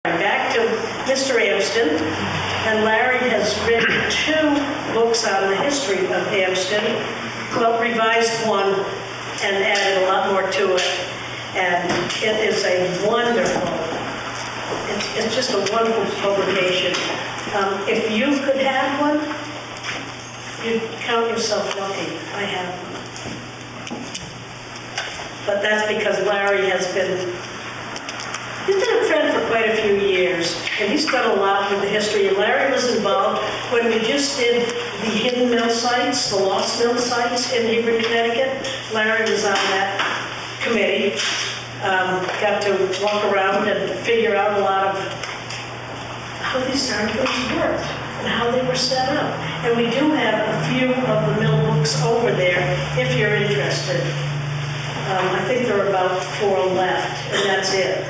Back to Mr. Amston, and Larry has written 2 books on the history of Amston, well, revised one and added a lot more to it, and it is a wonderful, it's just a wonderful publication. If you could have one, you'd count yourself lucky. I have one. But that's because Larry has been, he's been a friend for quite a few years, and he's done a lot with the history. And Larry was involved when we just did the hidden mill sites, the lost mill sites in Hebron, Connecticut. Larry was on that committee, got to walk around and figure out a lot of how these darn things worked and how they were set up. And we do have a few of the mill books over there if you're interested. I think there are about 4 left, and that's it.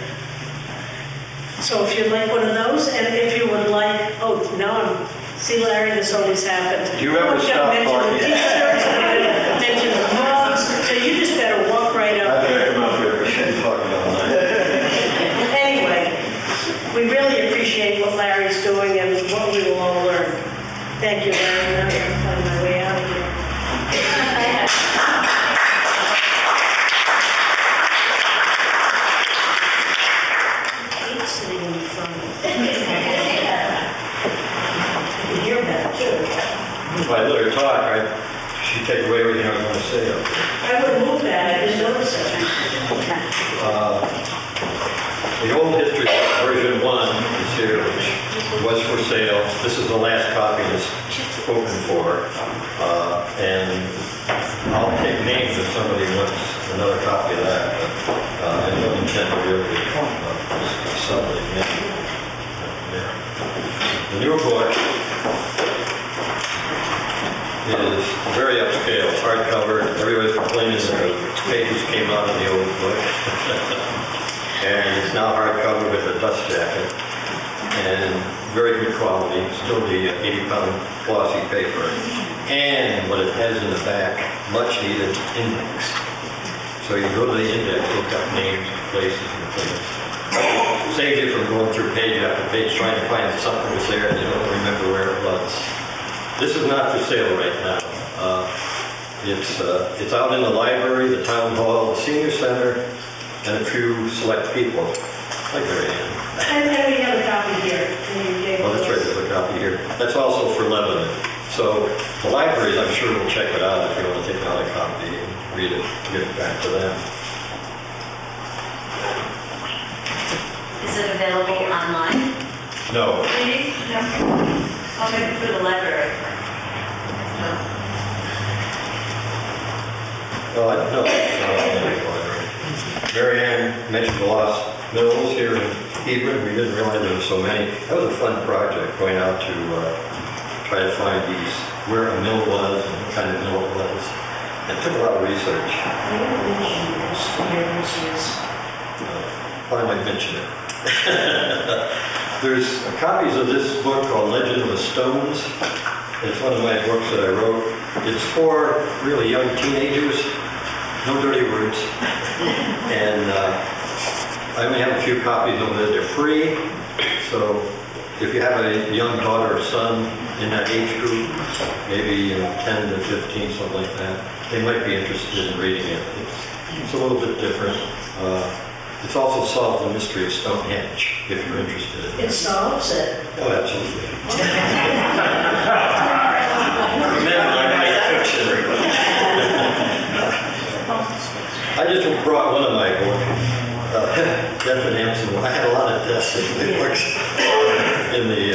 So if you'd like one of those, and if you would like, oh, no, see, Larry, this always happens. Do you ever stop mention the t-shirts, and mention the mugs, so you just better walk right up I there. better come up here and talk about that. Anyway, we really appreciate what Larry's doing and what we will all learn. Thank you, Larry. Now I'm going to find my way out of here. Sitting in front. I can hear that too. If I let her talk, she'd take away everything I was going to say. I would move that, I didn't notice it. The old history version 1 is here, which was for sale. This is the last copy that's spoken for. And I'll take names if somebody wants another copy of that. I don't intend to really sell it again. The new book is very upscale, hardcover. Everybody's complaining that the pages came out of the old book. And it's now hardcover with a dust jacket. And very good quality, still the 80-pound glossy paper. And what it has in the back, much needed index. So you go to the index, look up names, places, and things. Saves you from going through page after page trying to find something that's there and you don't remember where it was. This is not for sale right now. It's out in the library, the town hall, the senior center, and a few select people, like Mary Ann. And we have a copy here. Oh, that's right, there's a copy here. That's also for Lebanon. So the libraries, I'm sure, will check it out if you want to take out a copy and read it, give it back to them. Is it available online? No. Maybe? No. Oh, maybe for the library. No. Well, I don't know. Mary Ann mentioned the lost mills here in Hebron. We didn't realize there were so many. That was a fun project, going out to try to find where a mill was and what kind of mill it was. It took a lot of research. I might mention it. There's copies of this book called Legend of the Stones. It's one of my books that I wrote. It's for really young teenagers. No dirty words. And I only have a few copies of it. They're free. So if you have a young daughter or son in that age group, maybe 10 to 15, something like that, they might be interested in reading it. It's a little bit different. It's also solved the mystery of Stonehenge, if you're interested in it. It solves it. Oh, absolutely. Remember, I fiction. I just brought one of my books, Jeff and Amston. I had a lot of deaths in the books, in the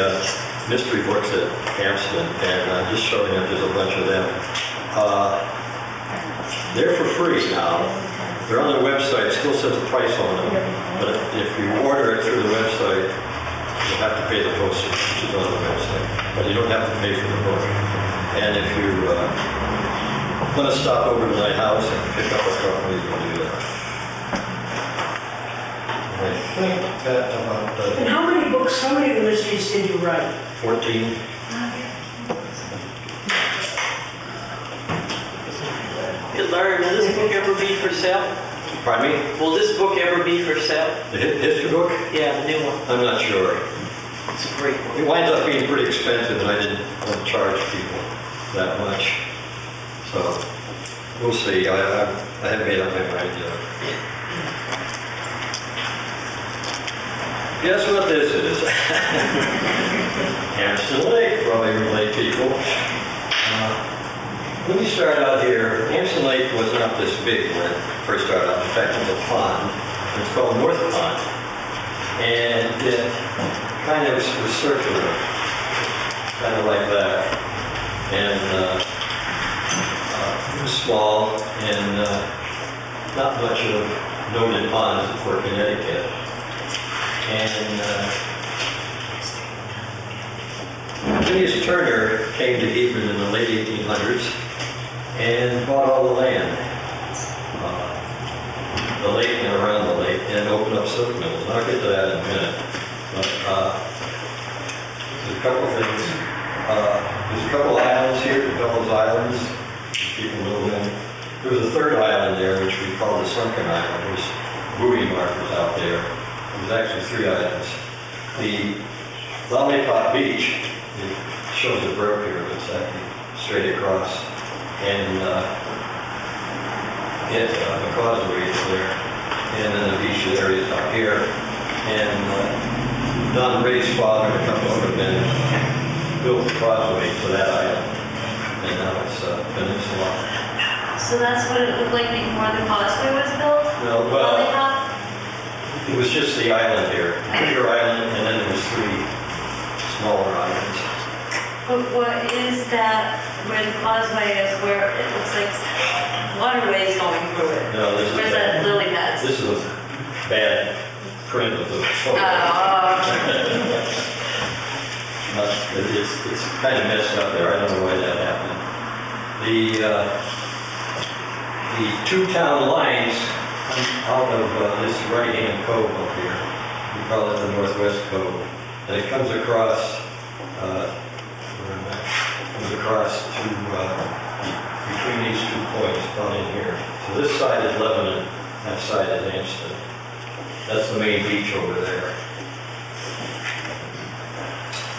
mystery books at Amston, and just showing that there's a bunch of them. They're for free now. They're on their website, still says a price on them, but if you order it through the website, you'll have to pay the postage, which is on the website, but you don't have to pay for the book. And if you want to stop over to my house and pick up a couple, you can do that. I think that about And how many books, how many mysteries did you write? 14. Larry, will this book ever be for sale? Pardon me? Will this book ever be for sale? The history book? Yeah, the new one. I'm not sure. It's a great book. It winds up being pretty expensive, and I didn't want to charge people that much. So, we'll see. I haven't made up my mind yet. Guess what this is? Amston Lake, for all you lake people. Let me start out here. Amston Lake was not this big when it first started out. In fact, it was a pond. It's called North Pond. And it kind of was circular, kind of like that. And it was small and not much of noted ponds for Connecticut. And Phineas Turner came to Hebron in the late 1800s and bought all the land, the lake and around the lake, and opened up silk mills. And I'll get to that in a minute. But there's a couple things. There's a couple islands here, the Devil's Islands. People know them. There was a third island there, which we call the Sunken Island. There's buoy markers out there. There's actually 3 islands. The Lollipop Beach, it shows a brook here, but it's actually straight across. And the causeway is there. And then the beach area is out here. And Don Ray's father and a couple of other men built the causeway to that island. And now it's a peninsula. So that's what it looked like before the causeway was built? No, well, Lollipop? it was just the island here. Bigger island, and then there was 3 smaller islands. But what is that, where the causeway is, where it looks like waterways going through it? No, this is Where's bad. that lily pads? This is a bad print of the photo. It's kind of messed up there. I don't know why that happened. The 2 town lines come out of this right-hand cove up here. We call it the Northwest Cove. And it comes across, to between these 2 points down in here. So this side is Lebanon, that side is Amston. That's the main beach over there.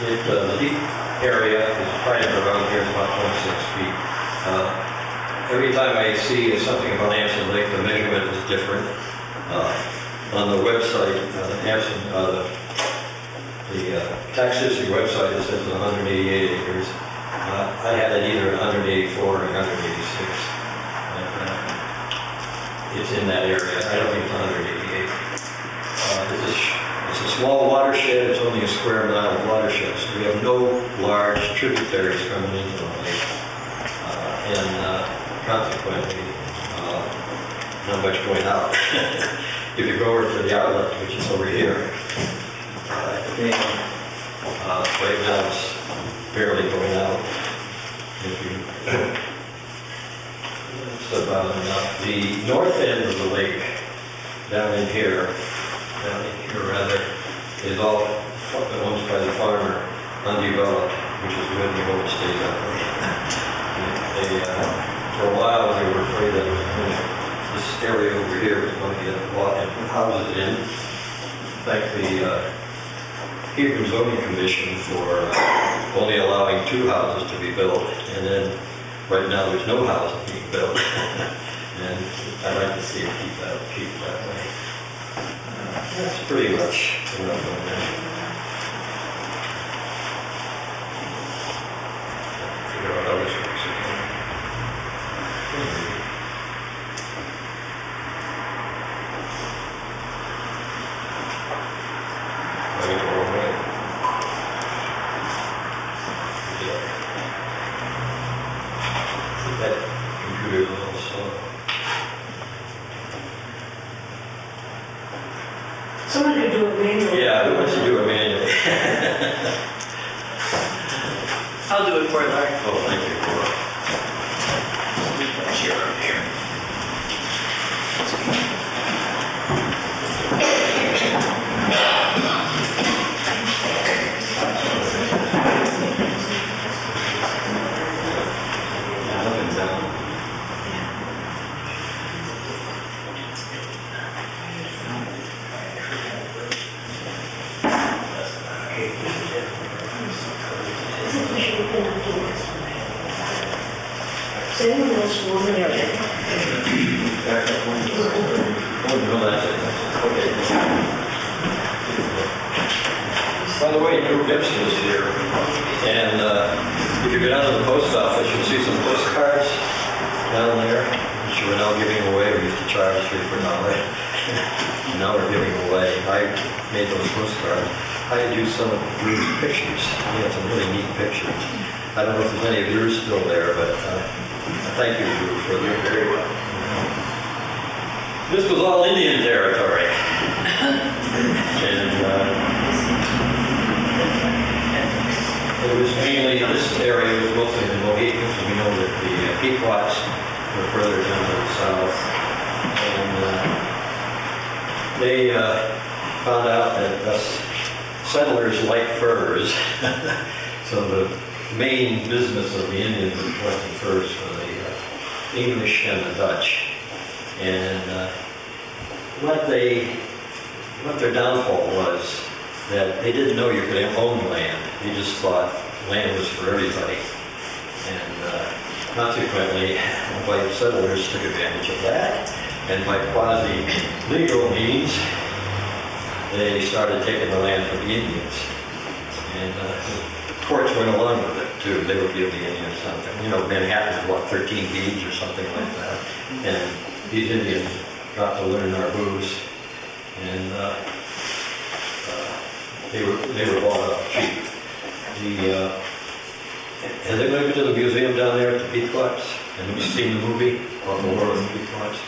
The deep area is private around here, it's about 26 feet. Every time I see something about Amston Lake, the measurement is different. On the website, the tax history website, it says 188 acres. I had it either 184 or 186. It's in that area. I don't think it's 188. It's a small watershed. It's only a square mile of watershed. So we have no large tributaries coming into the lake. And consequently, not much going out. If you go over to the outlet, which is over here, right now it's barely going out. It's about enough. The north end of the lake, down in here rather, is all owned by the farmer, undeveloped, which is good, the whole stays up there. For a while, they were afraid that this area over here was going to get bought and put houses in. Thank the Hebron Zoning Commission for only allowing 2 houses to be built, and then right now there's no houses being built. And I'd like to see it keep that way. That's pretty much what I'm doing there. Figure out how this works again. That computer's a little slow. Someone could do it manually. Yeah, who wants to do it manually? I'll do it for you, Larry. Oh, thank you. Chair up here. Up and down. Does anyone else want to hear it? Oh, no, that's it. Okay. By the way, Drew Gibson is here, and if you go down to the post office, you'll see some postcards down there, which we're now giving away. We used to charge $3 for $1. Now we're giving away. I made those postcards. I had used some of Drew's pictures. He had some really neat pictures. I don't know if there's any of yours still there, but thank you, Drew, for that. Very well. This was all Indian territory. And it was mainly, this area was mostly the Mohicans. We know that the Pequots were further down to the south. And they found out that us settlers like furs. So the main business of the Indians was collecting furs for the English and the Dutch. And what their downfall was that they didn't know you could own land. They just thought land was for everybody. And consequently, white settlers took advantage of that. And by quasi-legal means, they started taking the land from the Indians. And the courts went along with it, too. They would give the Indians something. You know, Manhattan was, 13 deeds or something like that. And these Indians got to learn our booze. And they were bought up cheap. Has anybody been to the museum down there at the Pequots? And you've seen the movie about the War of the Pequots?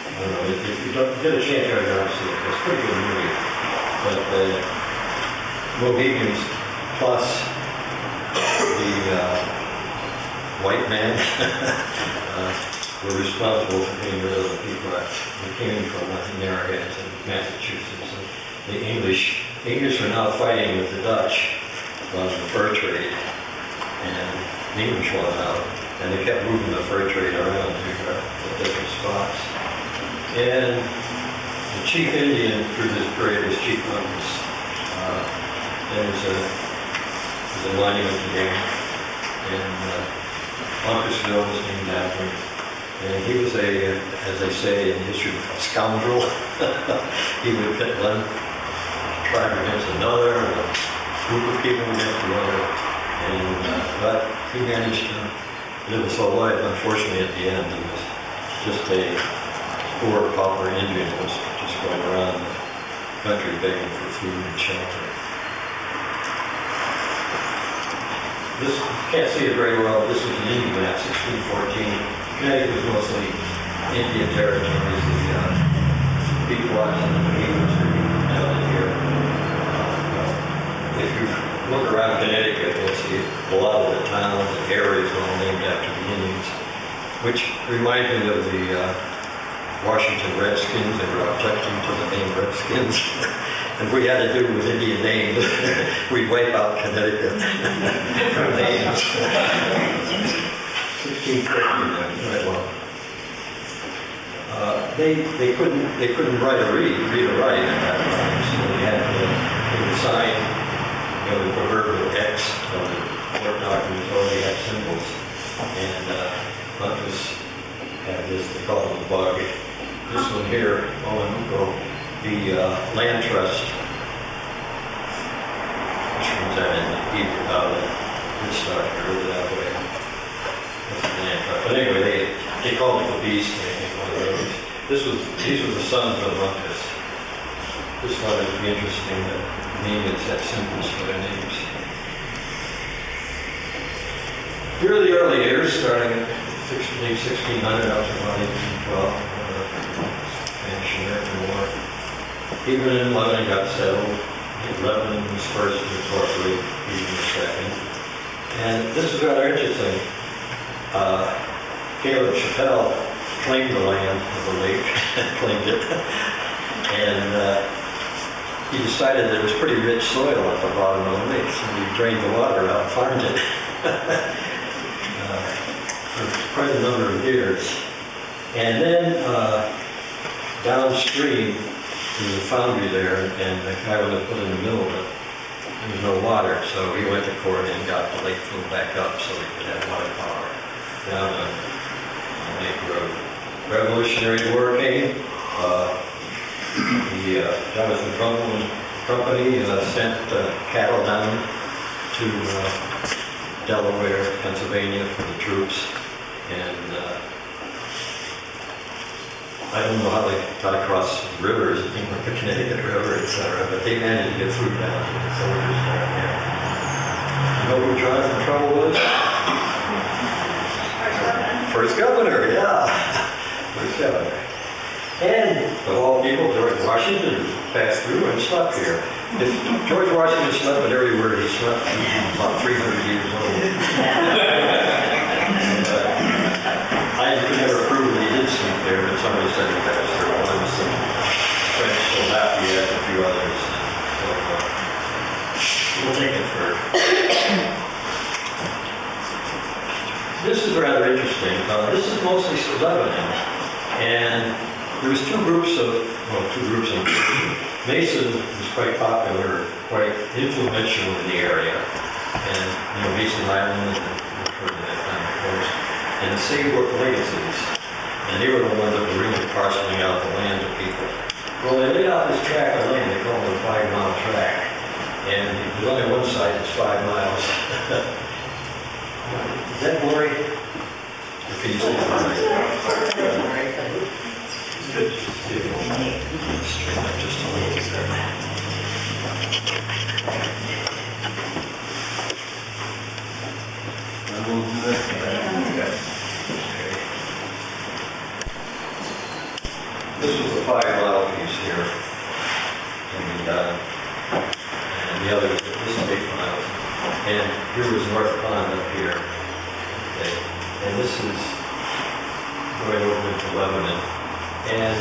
I don't know, if you don't get a chance, you're going to see it. It's a pretty good movie. But the Mohicans plus the white man were responsible for getting rid of the Pequots. They came from Narragansett, Massachusetts. And the English were now fighting with the Dutch on the fur trade. And the English won out. And they kept moving the fur trade around to different spots. And the chief Indian through this period was Chief Bumpus. There's a monument to him. And Bumpusville was named after him. And he was as they say in history, a scoundrel. He would pit one tribe against another, and a group of people against another. And, but he managed to live his whole life. Unfortunately, at the end, he was just a poor, pauper Indian who was just going around the country begging for food and shelter. This, you can't see it very well. This was an Indian map, 1614. Connecticut was mostly Indian territories. The Pequots and the Mohicans were down in here. If you look around Connecticut, you'll see a lot of the towns and areas all named after the Indians, which remind me of the Washington Redskins. They were objecting to the name Redskins. If we had to do with Indian names, we'd wipe out Connecticut from names. 1650, right? Well, they couldn't read or write at that time, so they had to sign, the proverbial X on the court documents. Or they had symbols, and Bumpus had this. They call it the bug. This one here, the land trust, which comes out in Hebron, good start over that way. That's the land trust. But anyway, they called it the beast. I think one of those. These were the sons of Bumpus. Just thought it would be interesting that the Indians had symbols for their names. Here are the early years, starting at late 1600 up to about 1812. Spanish-American War. Hebron and Lebanon got settled. Lebanon was first to incorporate, Hebron was second. And this is rather interesting. Caleb Chappelle claimed the land of the lake, claimed it. And he decided that it was pretty rich soil at the bottom of the lake, so he drained the water out and farmed it for quite a number of years. And then downstream, there was a foundry there, and the guy was put in the middle of it. there was no water, so he went to court and got the lake filled back up so he could have water power down on Lake Road. Revolutionary War came. The Jonathan Trumbull Company sent cattle down to Delaware, Pennsylvania for the troops, and I don't know how they got across rivers, I think like the Connecticut River, etc., but they managed to get food down to the soldiers down there. You know who Jonathan Trumbull was? First governor, yeah. First governor. And of all people, George Washington passed through and slept here. If George Washington slept but everywhere he slept, he was about 300 years old. I could never prove that he did sleep there, but somebody said he passed through once, and French so Lafayette and a few others. So we'll take it for. This is rather interesting. This is mostly Lebanon, and there was two groups of Mason was quite popular, quite influential in the area, and Mason Island and referred to that time, of course, and the Saybrook legacies, and they were the ones that were really parceling out the land to people. Well, they laid out this tract of land, they call it a 5-mile tract, and there's only one side that's 5 miles. Is that Lori? Or can you say that? Good. Straighten up just a little bit there. This was the 5-mile piece here, and the other, this is 8 miles, and here was North Pond up here, okay. And this is going over into Lebanon. And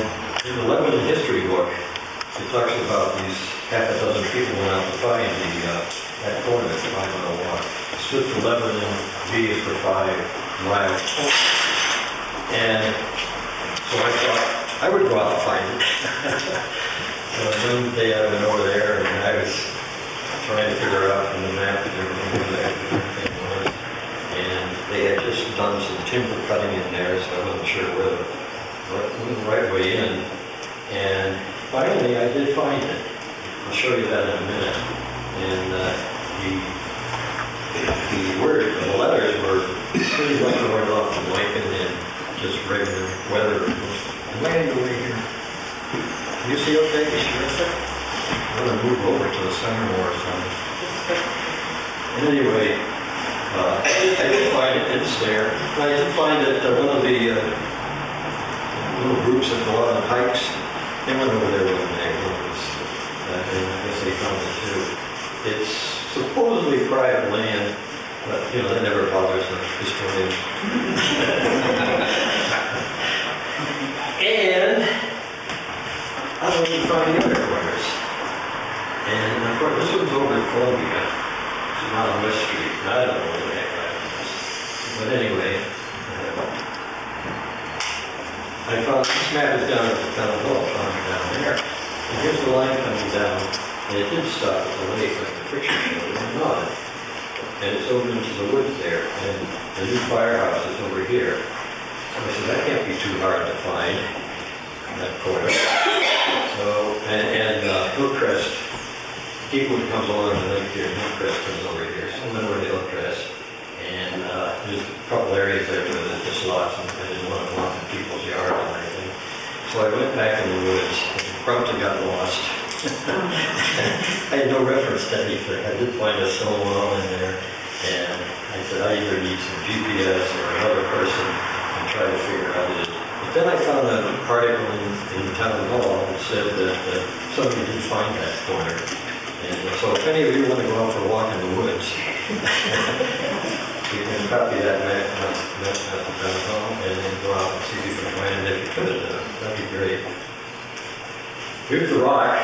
in the Lebanon history book, it talks about these half a dozen people went out to find that corner, the 5-mile walk. Stood for Lebanon, B is for 5 miles. And so I thought I would go out and find it. So one day I went over there and I was trying to figure out from the map and everything where that thing was. And they had just done some timber cutting in there, so I wasn't sure where the right way in, and finally I did find it. I'll show you that in a minute. And the letters were pretty much right off from Lincoln and just regular weather. Am I in the way here? Can you see okay? Is she right there? I'm going to move over to the center more or something. Anyway, I did find it. It's there. I did find that one of the little groups that go out on hikes, they went over there one day, and I guess they found it too. It's supposedly private land, but that never bothers the historian. And I don't even find the other corners. And of course, this one's over in Columbia. It's not on West Street. I don't know where the heck that is. But anyway, I found this map is down at the town hall, down there. And here's the line coming down, and it did stop at the lake, like the picture showed, and not. And it's over into the woods there, and the new firehouse is over here. So I said, that can't be too hard to find, that corner. So, and Hillcrest, Deepwood comes along the lake here, and Hillcrest comes over here. So I went over to Hillcrest, and there's a couple areas there where there's just lots, and I didn't want to walk in people's yards or anything. So I went back in the woods, and promptly got lost. I had no reference to anything. I did find a stone wall in there, and I said, I either need some GPS or another person and try to figure out it. But then I found an article in the town hall that said that somebody did find that corner. And so if any of you want to go out for a walk in the woods, you can copy that map at the town hall and then go out and see if you can find it. If you could, that'd be great. Here's the rock,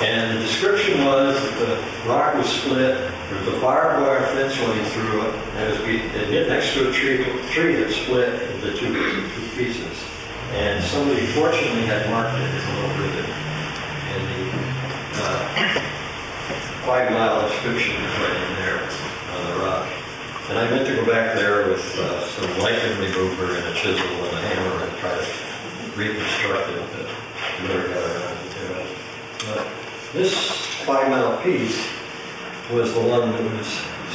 and the description was that the rock was split. There was a barbed wire fence running through it, and it hit next to a tree that split into two pieces. And somebody fortunately had marked it as a little ribbon. And the 5-mile description is right in there on the rock. And I meant to go back there with some lichen remover and a chisel and a hammer and try to reconstruct it, but never got around to it. But this 5-mile piece was the one that was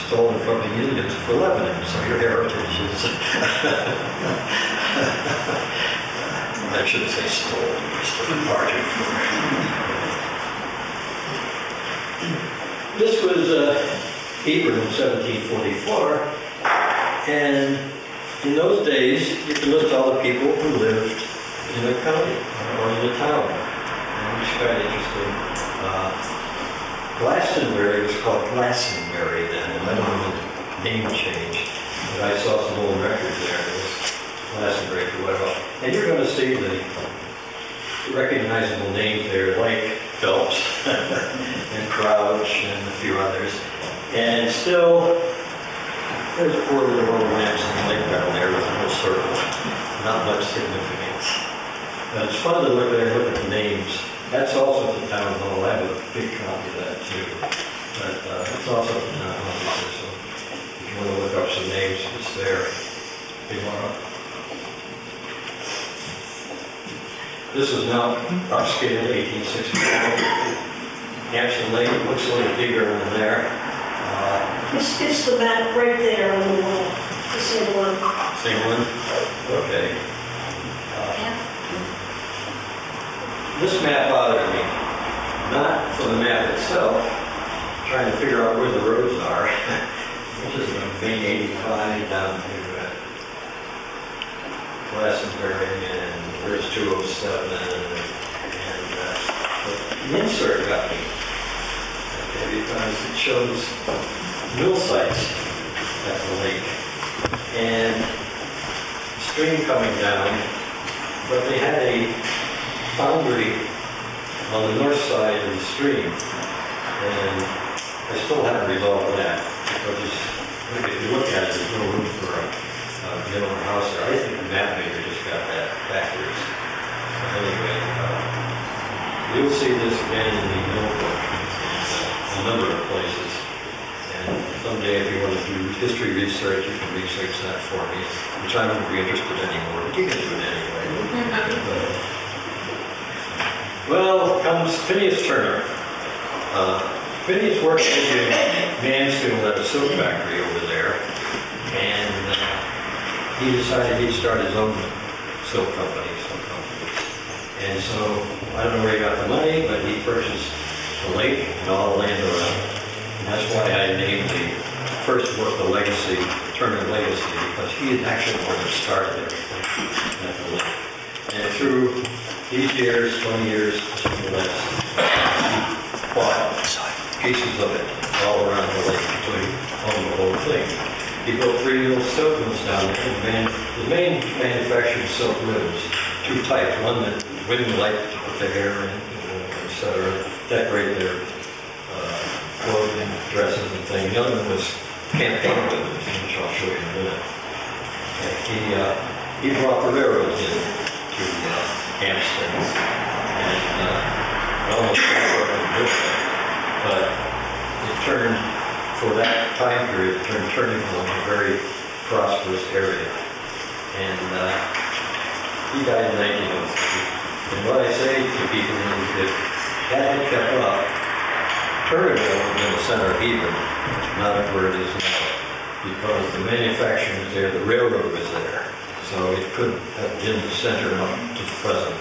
stolen from the Indians for Lebanon, so your heritage is... I shouldn't say stolen, just departed from it. This was Hebron in 1744, and in those days, you can list all the people who lived in the county or in the town, which is kind of interesting. Glastonbury was called Glastonbury then, and I don't know when the name changed, but I saw some old records there. It was Glastonbury for a while. And you're going to see the recognizable names there, like Phelps and Crouch and a few others. And still, there's a poor little old Amston Lake down there with a little circle. Not much significance. But it's fun to look there and look at the names. That's also at the town hall. I have a big copy of that too. But it's also at the town hall. So if you want to look up some names, it's there. Tomorrow. This is now upscaled 1864. Amston Lake looks a little bigger than there. It's the map right there on the wall, the same one. Same one? Okay. This map bothered me. Not for the map itself, trying to figure out where the roads are, which is the main 85 down to Glastonbury, and where's 207, and the insert got me. Okay, because it shows mill sites at the lake, and stream coming down, but they had a foundry on the north side of the stream, and I still haven't resolved that, because if you look at it, there's no room for a mill or house there. I think the map maker just got that backwards. But anyway, you'll see this again in the mill book, a number of places. And someday if you want to do history research, you can research that for me, which I won't be interested anymore, but you can do it anyway. Well, comes Phineas Turner. Phineas worked in Mansfield at a silk factory over there, and he decided he'd start his own silk company. And so, I don't know where he got the money, but he purchased the lake and all the land around it. And that's why I named the first book The Legacy, Turner Legacy, because he is actually the one that started everything at the lake. And through these years, 20 years, less, he bought pieces of it all around the lake, including owned the whole thing. He built 3 little silk mills down there. The main manufactured silk mills, 2 types. One that women like to put their hair in, etc., decorate their clothing, dresses, and things. The other one was campaign women, which I'll show you in a minute. And he brought the railroads in to Amston, and almost built that. But it turned, for that time period, it turned Turning into a very prosperous area. And he died in 1903. And what I say to people is, if that had kept up, Turnerville would have been the center of Hebron, not where it is now. Because the manufacturing was there, the railroad was there. So it couldn't have been the center up to the present.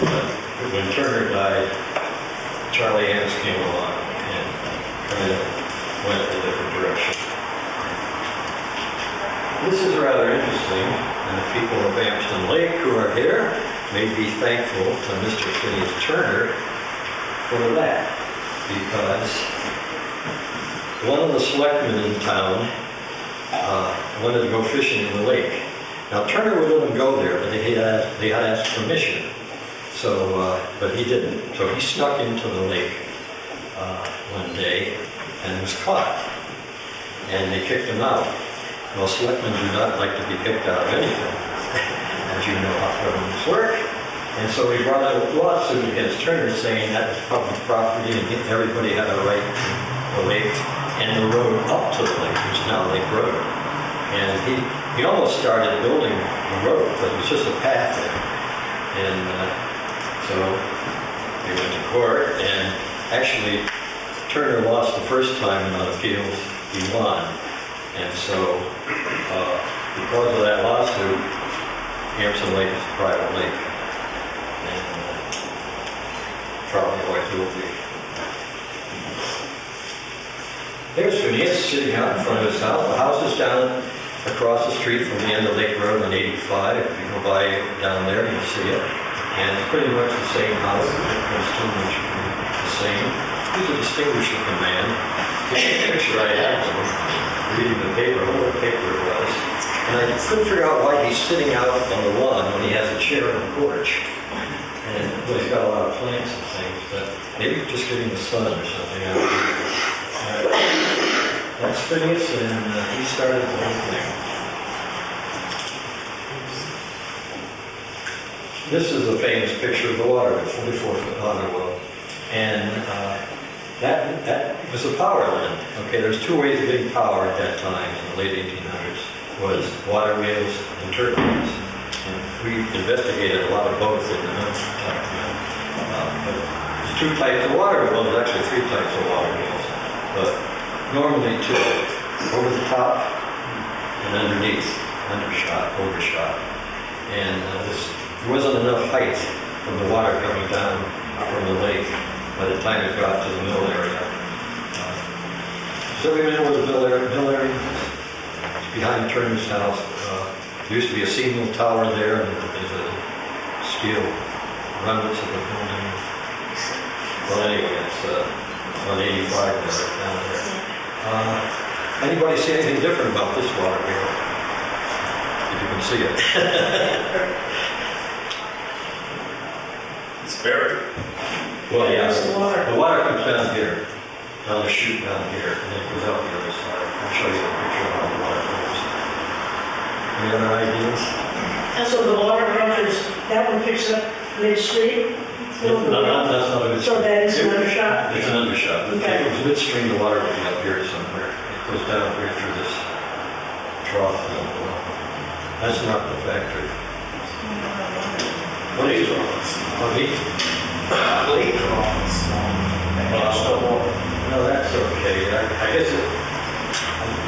But when Turner died, Charlie Ants came along and kind of went a different direction. This is rather interesting, and the people of Amston Lake who are here may be thankful to Mr. Phineas Turner for that, because one of the selectmen in town wanted to go fishing in the lake. Now Turner would let him go there, but they had asked permission. So, but he didn't. So he snuck into the lake one day and was caught, and they kicked him out. Well, selectmen do not like to be kicked out of anything, as you know how governments work. And so he brought out a lawsuit against Turner saying that was public property and everybody had a right to the lake and the road up to the lake, which is now Lake Road. And he almost started building the road, but it was just a path there. And so they went to court, and actually Turner lost the first time on appeals, he won. And so because of that lawsuit, Amston Lake is a private lake. And probably always will be. There's Phineas sitting out in front of his house. The house is down across the street from the end of Lake Road on 85. If you go by down there, you'll see it. And it's pretty much the same house. It's too much the same. He's a distinguished looking man. Here's a picture I had of him reading the paper, what paper it was. And I couldn't figure out why he's sitting out on the lawn when he has a chair on the porch. And well, he's got a lot of plants and things, but maybe just getting the sun or something out of it. That's Phineas, and he started the whole thing. This is a famous picture of the water, the 44-foot water well. And that was a power line. Okay, there's two ways of getting power at that time in the late 1800s, was water wheels and turbines. And we investigated a lot of both in the document. But there's two types of water wheels, actually three types of water wheels. But normally two, over the top and underneath, undershot, overshot. And there wasn't enough height from the water coming down from the lake by the time it got to the mill area. So we went over the mill area, it's behind Turner's house. There used to be a steam tower there, and there's a steel remnants of the building. Well, anyway, it's on 85 down there. Anybody see anything different about this water wheel? If you can see it. It's buried. Well, yeah, Where's the water? the water comes down here, down the chute down here, and then it goes out the other side. I'll show you a picture of how the water goes. Any other ideas? And so the water runs, that one picks up mid-street? No, that's not a good. So that is an undershot? It's an undershot. If Okay. it was midstream, the water would be up here somewhere. It goes down here through this trough. That's not the factory. What is it? No, that's okay. I guess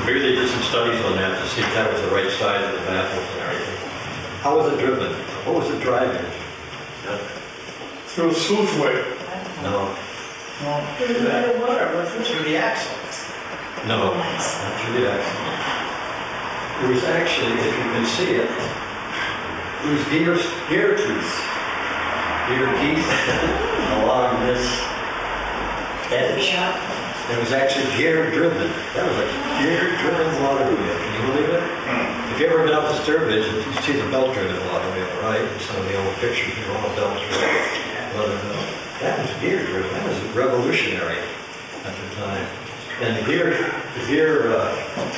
maybe they did some studies on that to see if that was the right size of the baffles and everything. How was it driven? What was it driving? Through a sluiceway. No. There's no water, wasn't Through the axle. No, not through the axle. It was actually, if you can see it, it was gear teeth along this edge. It was actually gear driven. That was a gear driven water wheel. Can you believe it? If you ever been up to Sturbridge, you see the belt driven water wheel, right? In some of the old pictures, they're all belt driven. That was gear driven. That was revolutionary at the time. And the gear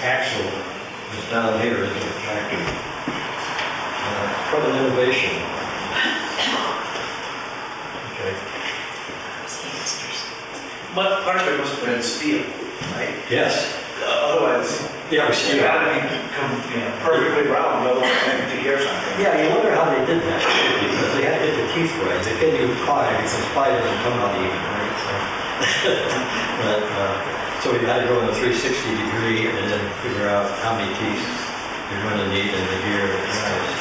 axle is down here in the factory. Quite an innovation. Okay. But part of it must have been steel, right? Yes. Otherwise, Yeah, we you see gotta that. be perfectly round, otherwise it's 50 years something. Yeah, you wonder how they did that, because they had to get the teeth right. They couldn't use pie, because pie doesn't come out even, right? So we had to go in a 360 degree and then figure out how many teeth you're going to need in the gear and the drives.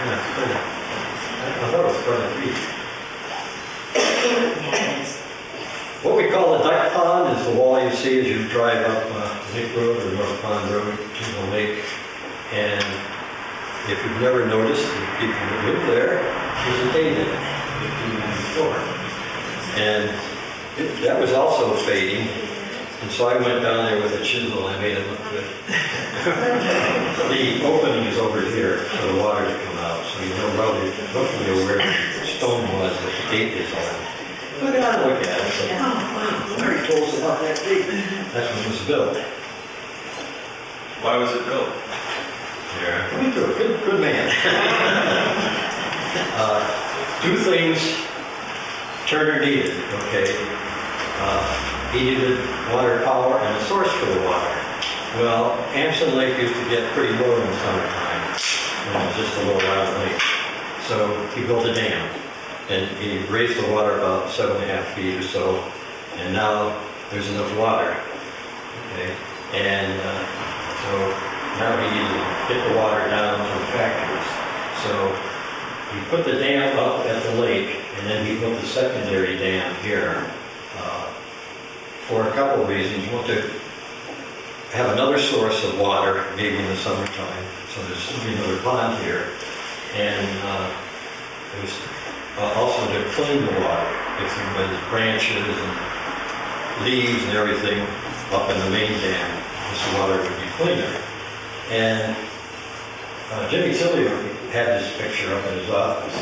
Yeah, it's good. I thought it was quite a feat. What we call a duck pond is the wall you see as you drive up Lake Road or North Pond Road to the lake. And if you've never noticed, the people that live there, there's a date in it, 1594. And that was also fading. And so I went down there with a chisel and I made it look good. The opening is over here for the water to come out, so you know roughly where the stone was that the gate is on. Look at it. It's like, oh, wow, Larry told us about that gate. That's when it was built. Why was it built? Yeah. Me too. Good man. Two things Turner needed, okay. he needed water power and a source for the water. Well, Amston Lake used to get pretty low in the summertime, when it was just a little round lake. So he built a dam, and he raised the water about 7.5 feet or so, and now there's enough water. Okay, and so now he needs to get the water down to the factories. So he put the dam up at the lake, and then he built the secondary dam here for a couple of reasons. One, to have another source of water, maybe in the summertime. So there's another pond here, and there's also to clean the water. If there's branches and leaves and everything up in the main dam, this water would be cleaner. And Jimmy Tilly had this picture up in his office,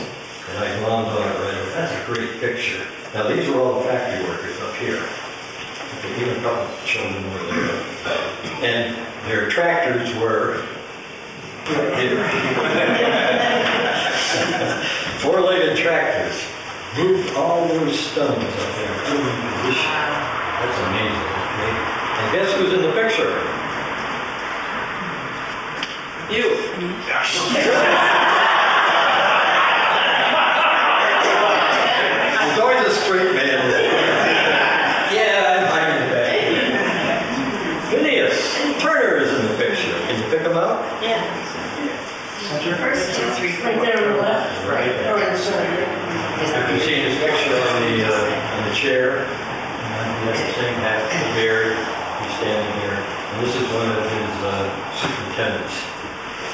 and I glommed on it right away. That's a great picture. Now these are all the factory workers up here. Even a couple of children were there. And their tractors were four-legged tractors. Moved all those stones up there. That's amazing. Okay? And guess who's in the picture? You. There's always a straight man. Yeah, I'm hiding back. Phineas Turner is in the picture. Can you pick him out? Yeah. First, 2, 3, 4. Right there on the left. Right. Or on the side. You can see his picture on the chair. He has the same hat, the beard. He's standing here. And this is one of his superintendents.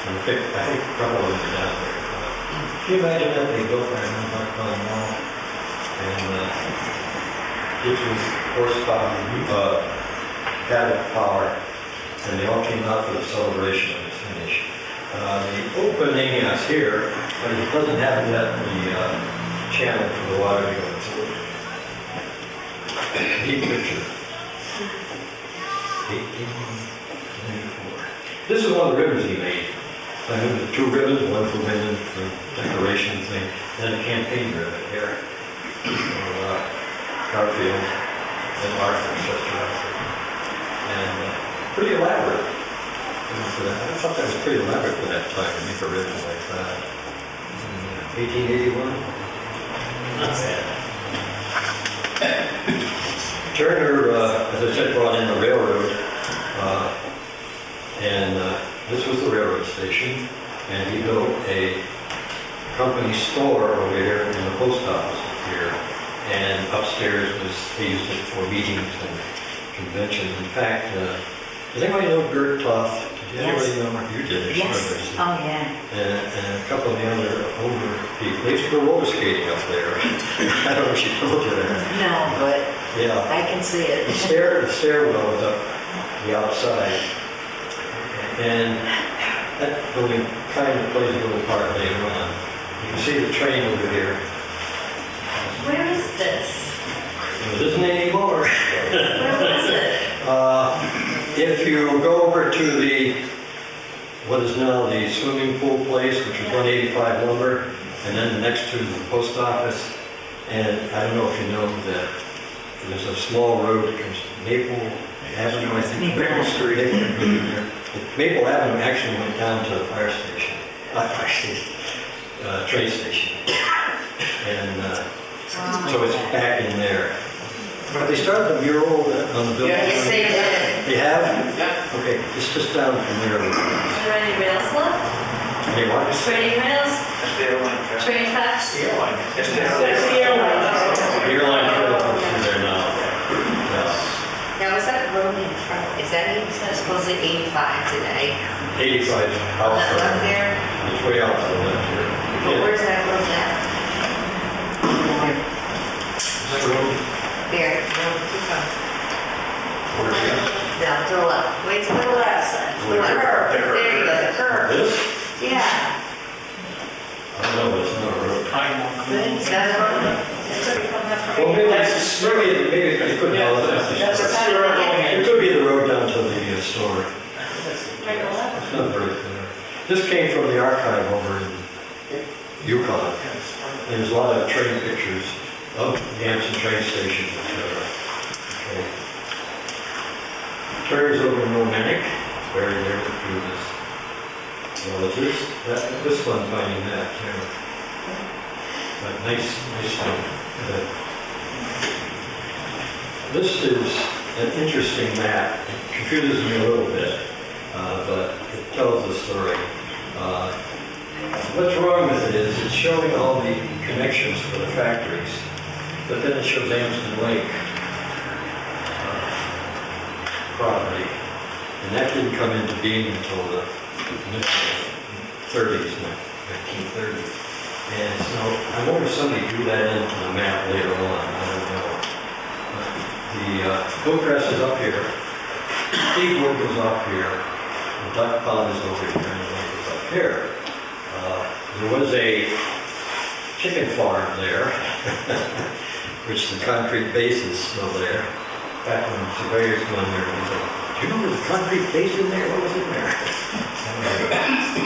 And I think a couple of them are down there. Can you imagine that they built that in Buckman Mall? And it was horsepower, cattle power, and they all came out for the celebration of its finish. The opening is here, but it doesn't have yet the channel for the water to go through. Neat picture. 1894. This is one of the ribbons he made. I have the 2 ribbons, one for women for decoration thing, and a campaign ribbon here. For Garfield and Arthur, Chester Arthur. And pretty elaborate. For that. I thought that was pretty elaborate for that time to make a ribbon like that. 1881. Not bad. Turner, as I said, brought in the railroad, and this was the railroad station, and he built a company store over here in the post office here, and upstairs they used it for meetings and conventions. In fact, does anybody know Gert Toth? Did anybody know her? You did. Yes. Oh, yeah. And a couple of the other older people. They used to go roller skating up there. I don't know if she told you that. No, but Yeah. I can see it. The stairwell was up the outside. And that building kind of plays a little part later on. You can see the train over here. Where is this? It isn't anymore. Where was it? If you go over to what is now the swimming pool place, which was 185 Lumber, and then next to the post office, and I don't know if you know that there's a small road that comes Maple Avenue, I think. Maple Street. Maple Avenue actually went down to the fire station, train station. And so it's back in there. But they started the mural on the building. Yes, they did. They have? Yeah. Okay, it's just down from there. Is there any rails left? Hey, what? Train rails? That's the airline. Train tracks? The airline. That's the That's airline. the airline. The airline trail comes through there now. Yes. Now, is that road in front, is that supposedly 85 today? 85 On out that left front. there? It's way out to the left here. But where's that road now? This road, There, no, keep going. where's that? No, to the left, wait to the left side. To the left. curve, the curve. There you go, the curve. This? Yeah. I don't know, but it's not a road. Is that the road? Well, maybe it could be. That's the kind of road. It could be the road down to the store. It's not very clear. This came from the archive over in Yukon. There's a lot of train pictures of the Amston train station, etc. Okay. turns over to Romantic, buried there through his relatives. It was fun finding that, too. But nice thing. This is an interesting map. It confuses me a little bit, but it tells the story. What's wrong with it is it's showing all the connections for the factories, but then it shows Amston Lake property. And that didn't come into being until the mid-30s, 1930s. And so I wonder if somebody drew that into the map later on, I don't know. The Hillcrest is up here, Steve Wood is up here, the Duck Pond is over here, and the lake is up here. There was a chicken farm there, which the concrete base is still there. Back when surveyors went there, they said, do you know there's a concrete base in there? What was in there?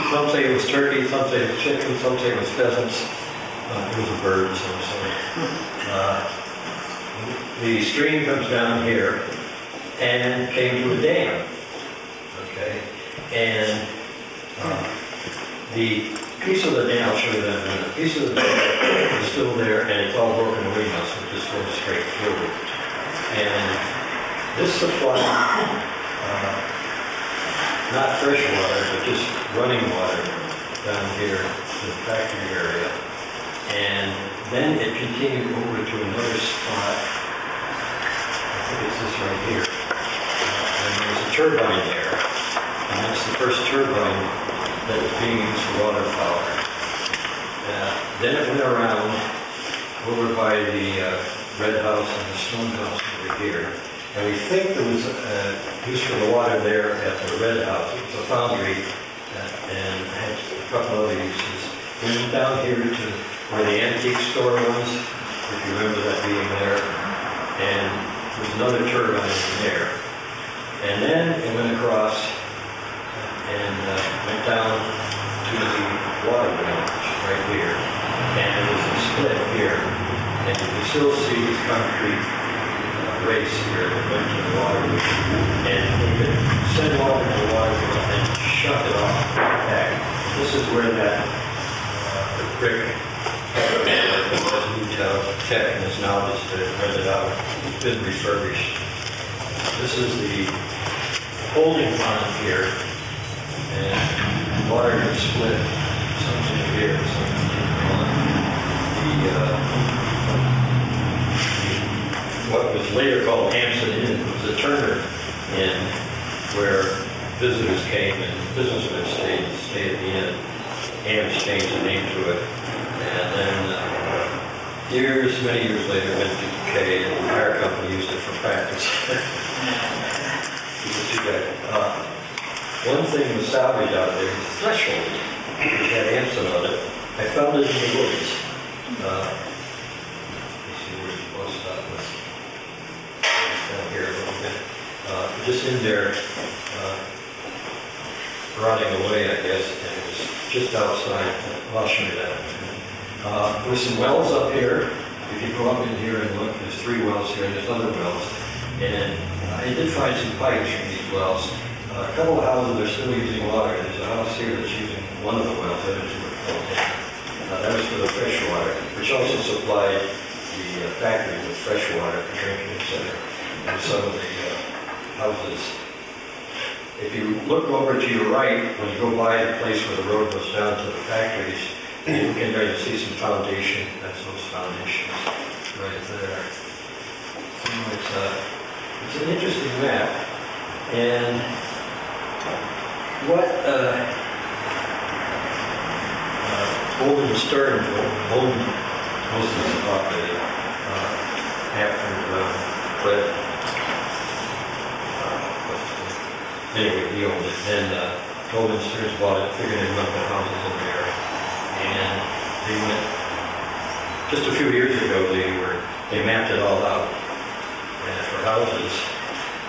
Some say it was turkey, some say it was chicken, some say it was pheasants. It was a bird, some say. The stream comes down here and came to a dam. Okay? And the piece of the dam, I'll show you that in a minute. Piece of the dam is still there, and it's all broken away now, so it just goes straight through. And this supplies not fresh water, but just running water down here to the factory area. And then it continued over to another spot. I think it's this right here. And there's a turbine there. And that's the first turbine that was being used for water power. Then it went around over by the red house and the stone house over here. And we think there was use for the water there at the red house. It was a foundry and had a couple other uses. We went down here to where the antique store was, if you remember that being there. And there was another turbine there. And then it went across and went down to the water wheel, which is right here. And there was a split here. And you can still see this concrete race here that went to the water wheel. And we could send water to the water wheel and shut it off back. This is where that the brick was Newtown Tech and is now just rented out. It's been refurbished. This is the holding pond here. And water gets split. Something here, something on. What was later called Amston Inn was a Turner Inn where visitors came and businessmen stayed at the inn. Ams changed the name to it. And then many years later, it went to decay and the fire company used it for practice. One thing was salvaged out there was a threshold, which had Amston on it. I found it in the woods. Let's see where the bus stop was. Down here a little bit. Just in there, rotting away, I guess, and it was just outside. I'll show you that. There's some wells up here. If you go up in here and look, there's 3 wells here, and there's other wells. And I did find some pipes from these wells. A couple of houses are still using water. There's a house here that's using one of the wells, the other 2 are closed down. That was for the fresh water, which also supplied the factory with fresh water for drinking, etc. And some of the houses. If you look over to your right, when you go by the place where the road goes down to the factories, you look in there, you'll see some foundation. That's those foundations right there. So it's an interesting map. And what Golden Stern owned most of this property after Fred. Anyway, he owned it. Then Golden Stern bought it, figured they'd run the houses in there. And they went, just a few years ago, they mapped it all out for houses.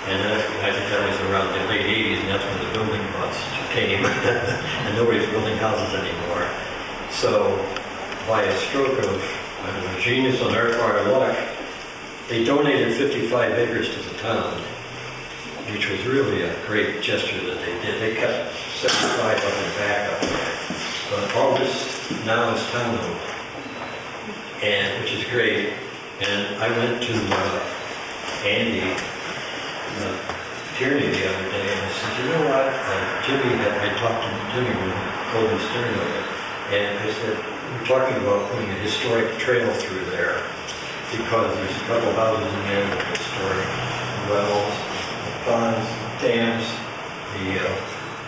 And then I think that was around the late 80s, and that's when the building bust came. And nobody's building houses anymore. So, by a stroke of, I don't know, genius on our part of luck, they donated 55 acres to the town. which was really a great gesture that they did. They kept 75 up and back up there. But all this now is town owned, and which is great. And I went to Andy Tierney the other day, and I said, you know what? I talked to Jimmy when Golden Steering of it, and I said, we're talking about putting a historic trail through there because there's a couple houses in there with historic wells, ponds, dams, the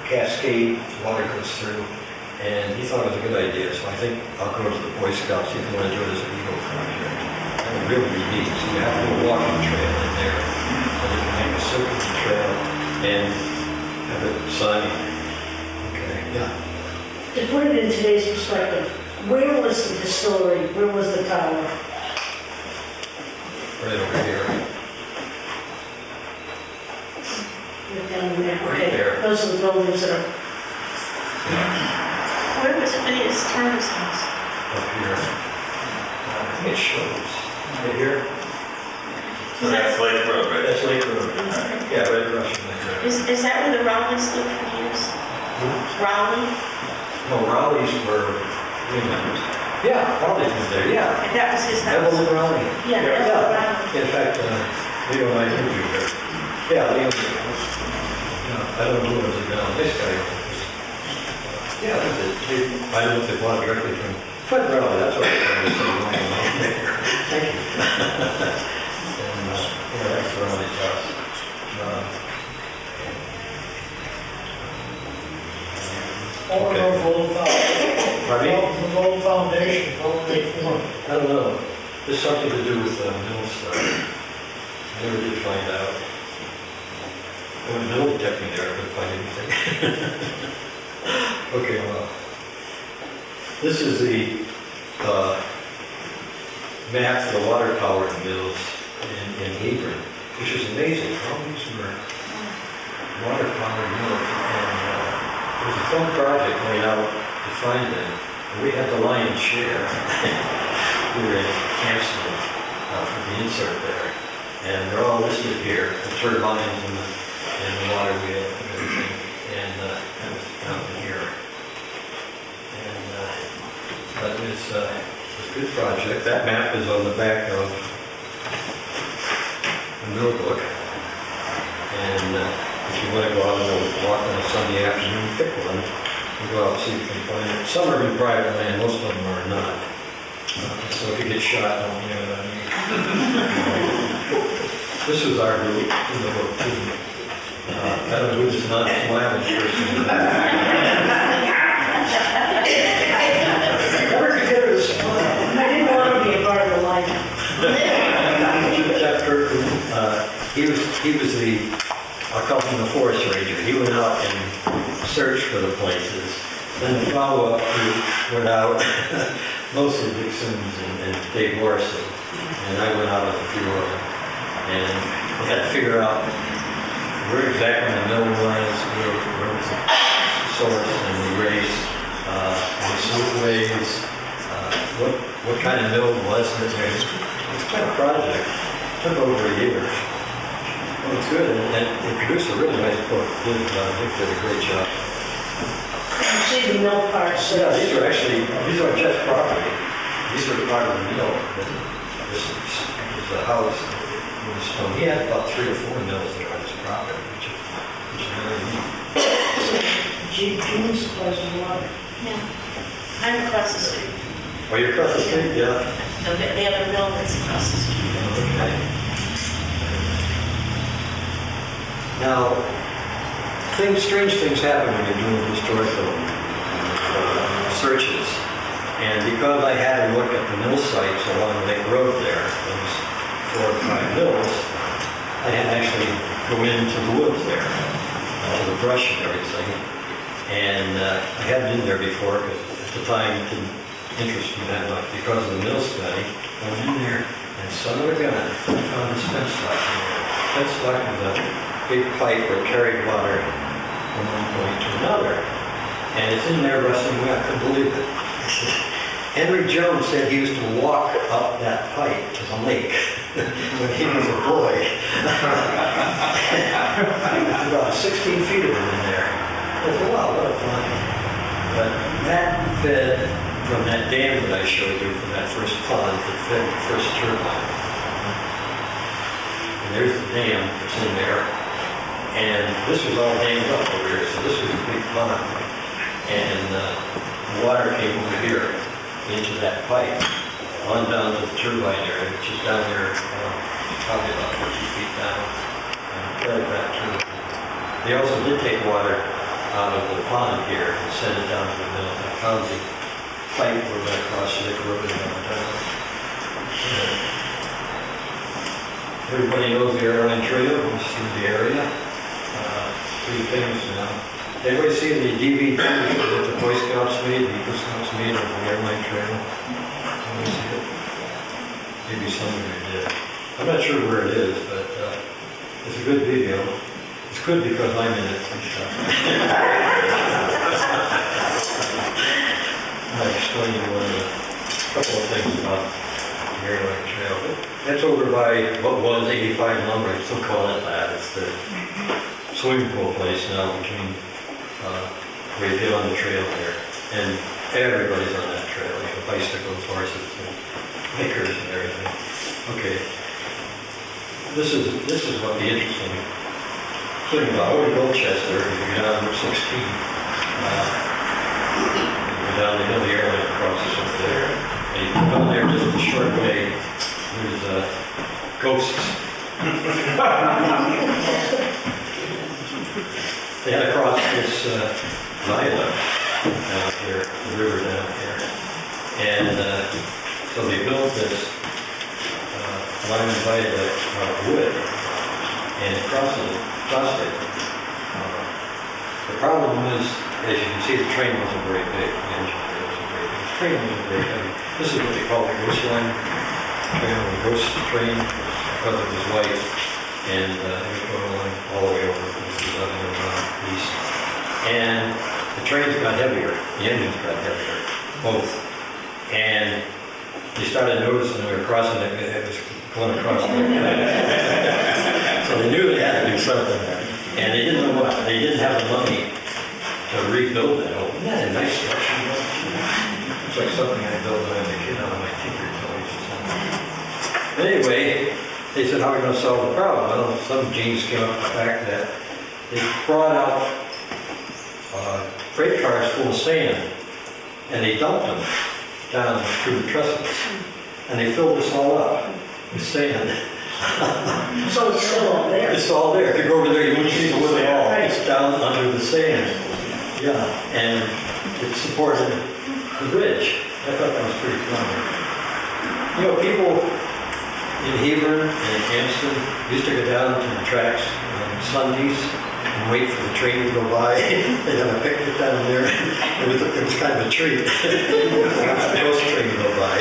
cascade, water goes through, and he thought it was a good idea. So I think I'll go to the Boy Scouts, see if you want to do it as an Eagle project. That would really be neat. So you have a little walking trail in there, and you can make a circular trail and have it signing. Okay, yeah. To put it in today's perspective, where was the distillery? Where was the tower? Right over here. Right down there. Right Okay, there. those are the buildings that are, Where was Phineas Turner's house? Up here. I think it shows. Right here. So that's Lake Road, right? That's Lake Road. Yeah, right across from Lake Road. Is that where the Rowleys lived for years? Rowley? No, Raleigh's were England. Yeah, Raleigh's was there, yeah. And that was his house? Evelyn Raleigh. Yeah, Yeah. Evelyn Rowley. In fact, Leo and I interviewed her. Yeah, Leo. Yeah, I don't know who was around this guy. Yeah, that's it. I don't know if they bought it directly from Fred Raleigh, that's what I was saying. Thank you. And, yeah, that's Raleigh's house. All of those old foundations. Pardon me? Those old foundations, how were they formed? I don't know. There's something to do with mill stuff. I never did find out. When the mill detected me there, I couldn't find anything. Okay, well, this is the map for the water power mills in Hebron, which is amazing. All these were water power mills, and it was a fun project going out to find them. And we had the lion's share. We were in Amston for the insert there, and they're all listed here: the turbines and the water wheel and everything, and that was down here. And that was a good project. That map is on the back of the mill book, and if you want to go out and walk on a Sunday afternoon, pick one and go out and see if you can find it. Some are in private land, most of them are not. So if you get shot, don't you know what I mean? This was our group in the book too. I don't know who's not smiling person. never considered a smile. I didn't want to be a part of the line. Jeff Kirkland, he was the, I'll call him the forest ranger. He went out and searched for the places. Then the follow-up group went out, mostly Dick Simmons and Dave Morrison, and I went out with a few of them. And we had to figure out where exactly the mill was, where was the source and the race, the sleuthways, what kind of mill was it. It's quite a project. It took over a year. Well, it's good, and it produced a really nice book. Dick did a great job. You see the mill parts. Yeah, these are Jeff's property. These are part of the mill. This is a house. He had about 3 or 4 mills there on his property, which is really neat. Gene supplies the water. Yeah. I'm across the street. Oh, you're across the street? Yeah. The other mill that's across the street. Okay. Now, strange things happen when you're doing historical searches. And because I had to look at the mill sites along Lake Road there, those 4 or 5 mills, I had to actually go into the woods there, to the brush and everything. And I hadn't been there before because at the time it didn't interest me that much because of the mill study. I went in there and son of a gun, I found this fence stock in there. Fence stock was a big pipe that carried water from one point to another. And it's in there rusting away. I couldn't believe it. Henry Jones said he used to walk up that pipe to the lake. when he was a boy. About 16 feet of it in there. I said, wow, what a fun. But that fed from that dam that I showed you, from that first pond, that fed the first turbine. And there's the dam that's in there. And this was all dammed up over here, so this was a big pond. And water came over here into that pipe, on down to the turbine area, which is down there, probably about 50 feet down, right back to it. They also did take water out of the pond here and send it down to the mill. I found the pipe where that across the road downtown. Everybody knows the airline trail, this is the area. Pretty famous now. Everybody see the DVD that the Boy Scouts made, the Eagle Scouts made of the airline trail? Everybody see it? Maybe some of you did. I'm not sure where it is, but it's a good video. It's good because I'm in it. I'll explain you a couple of things about the airline trail. That's over by what was 85 Lumber, I still call it that. It's the swimming pool place now between where you get on the trail there. And everybody's on that trail, you know, bicycles, horses, and hikers and everything. Okay. This is what the interesting thing about over Colchester, if you go down Route 16, you go down the hill, the airline crosses up there, and you go down there just a short way, there's ghosts. They had to cross this viaduct down here, the river down here. And so they built this lineman viaduct out of wood and crossed it. The problem was, as you can see, the train wasn't very big. The engine wasn't very big. The train wasn't very heavy. This is what they call the ghost line. The ghost train, because it was white. And it was going along all the way over to the 11 around east. And the trains got heavier, the engines got heavier, both. And they started noticing they were crossing it was going across like that. So they knew they had to do something. And they didn't know what, they didn't have the money to rebuild that. Oh, isn't that a nice structure? It's like something I built when I was a kid out of my tinker toys or something. Anyway, they said, how are we going to solve the problem? Well, some genius came up with the fact that they brought out freight cars full of sand, and they dumped them down through the trestles. And they filled this all up with sand. So it's still all there. It's all there. If you go over there, you wouldn't see the wood at all. It's down under the sand. Yeah, and it supported the bridge. I thought that was pretty clever. You know, people in Hebron and Amston used to go down to the tracks on Sundays and wait for the train to go by. They'd have a picnic down there. It was kind of a treat. The ghost train to go by.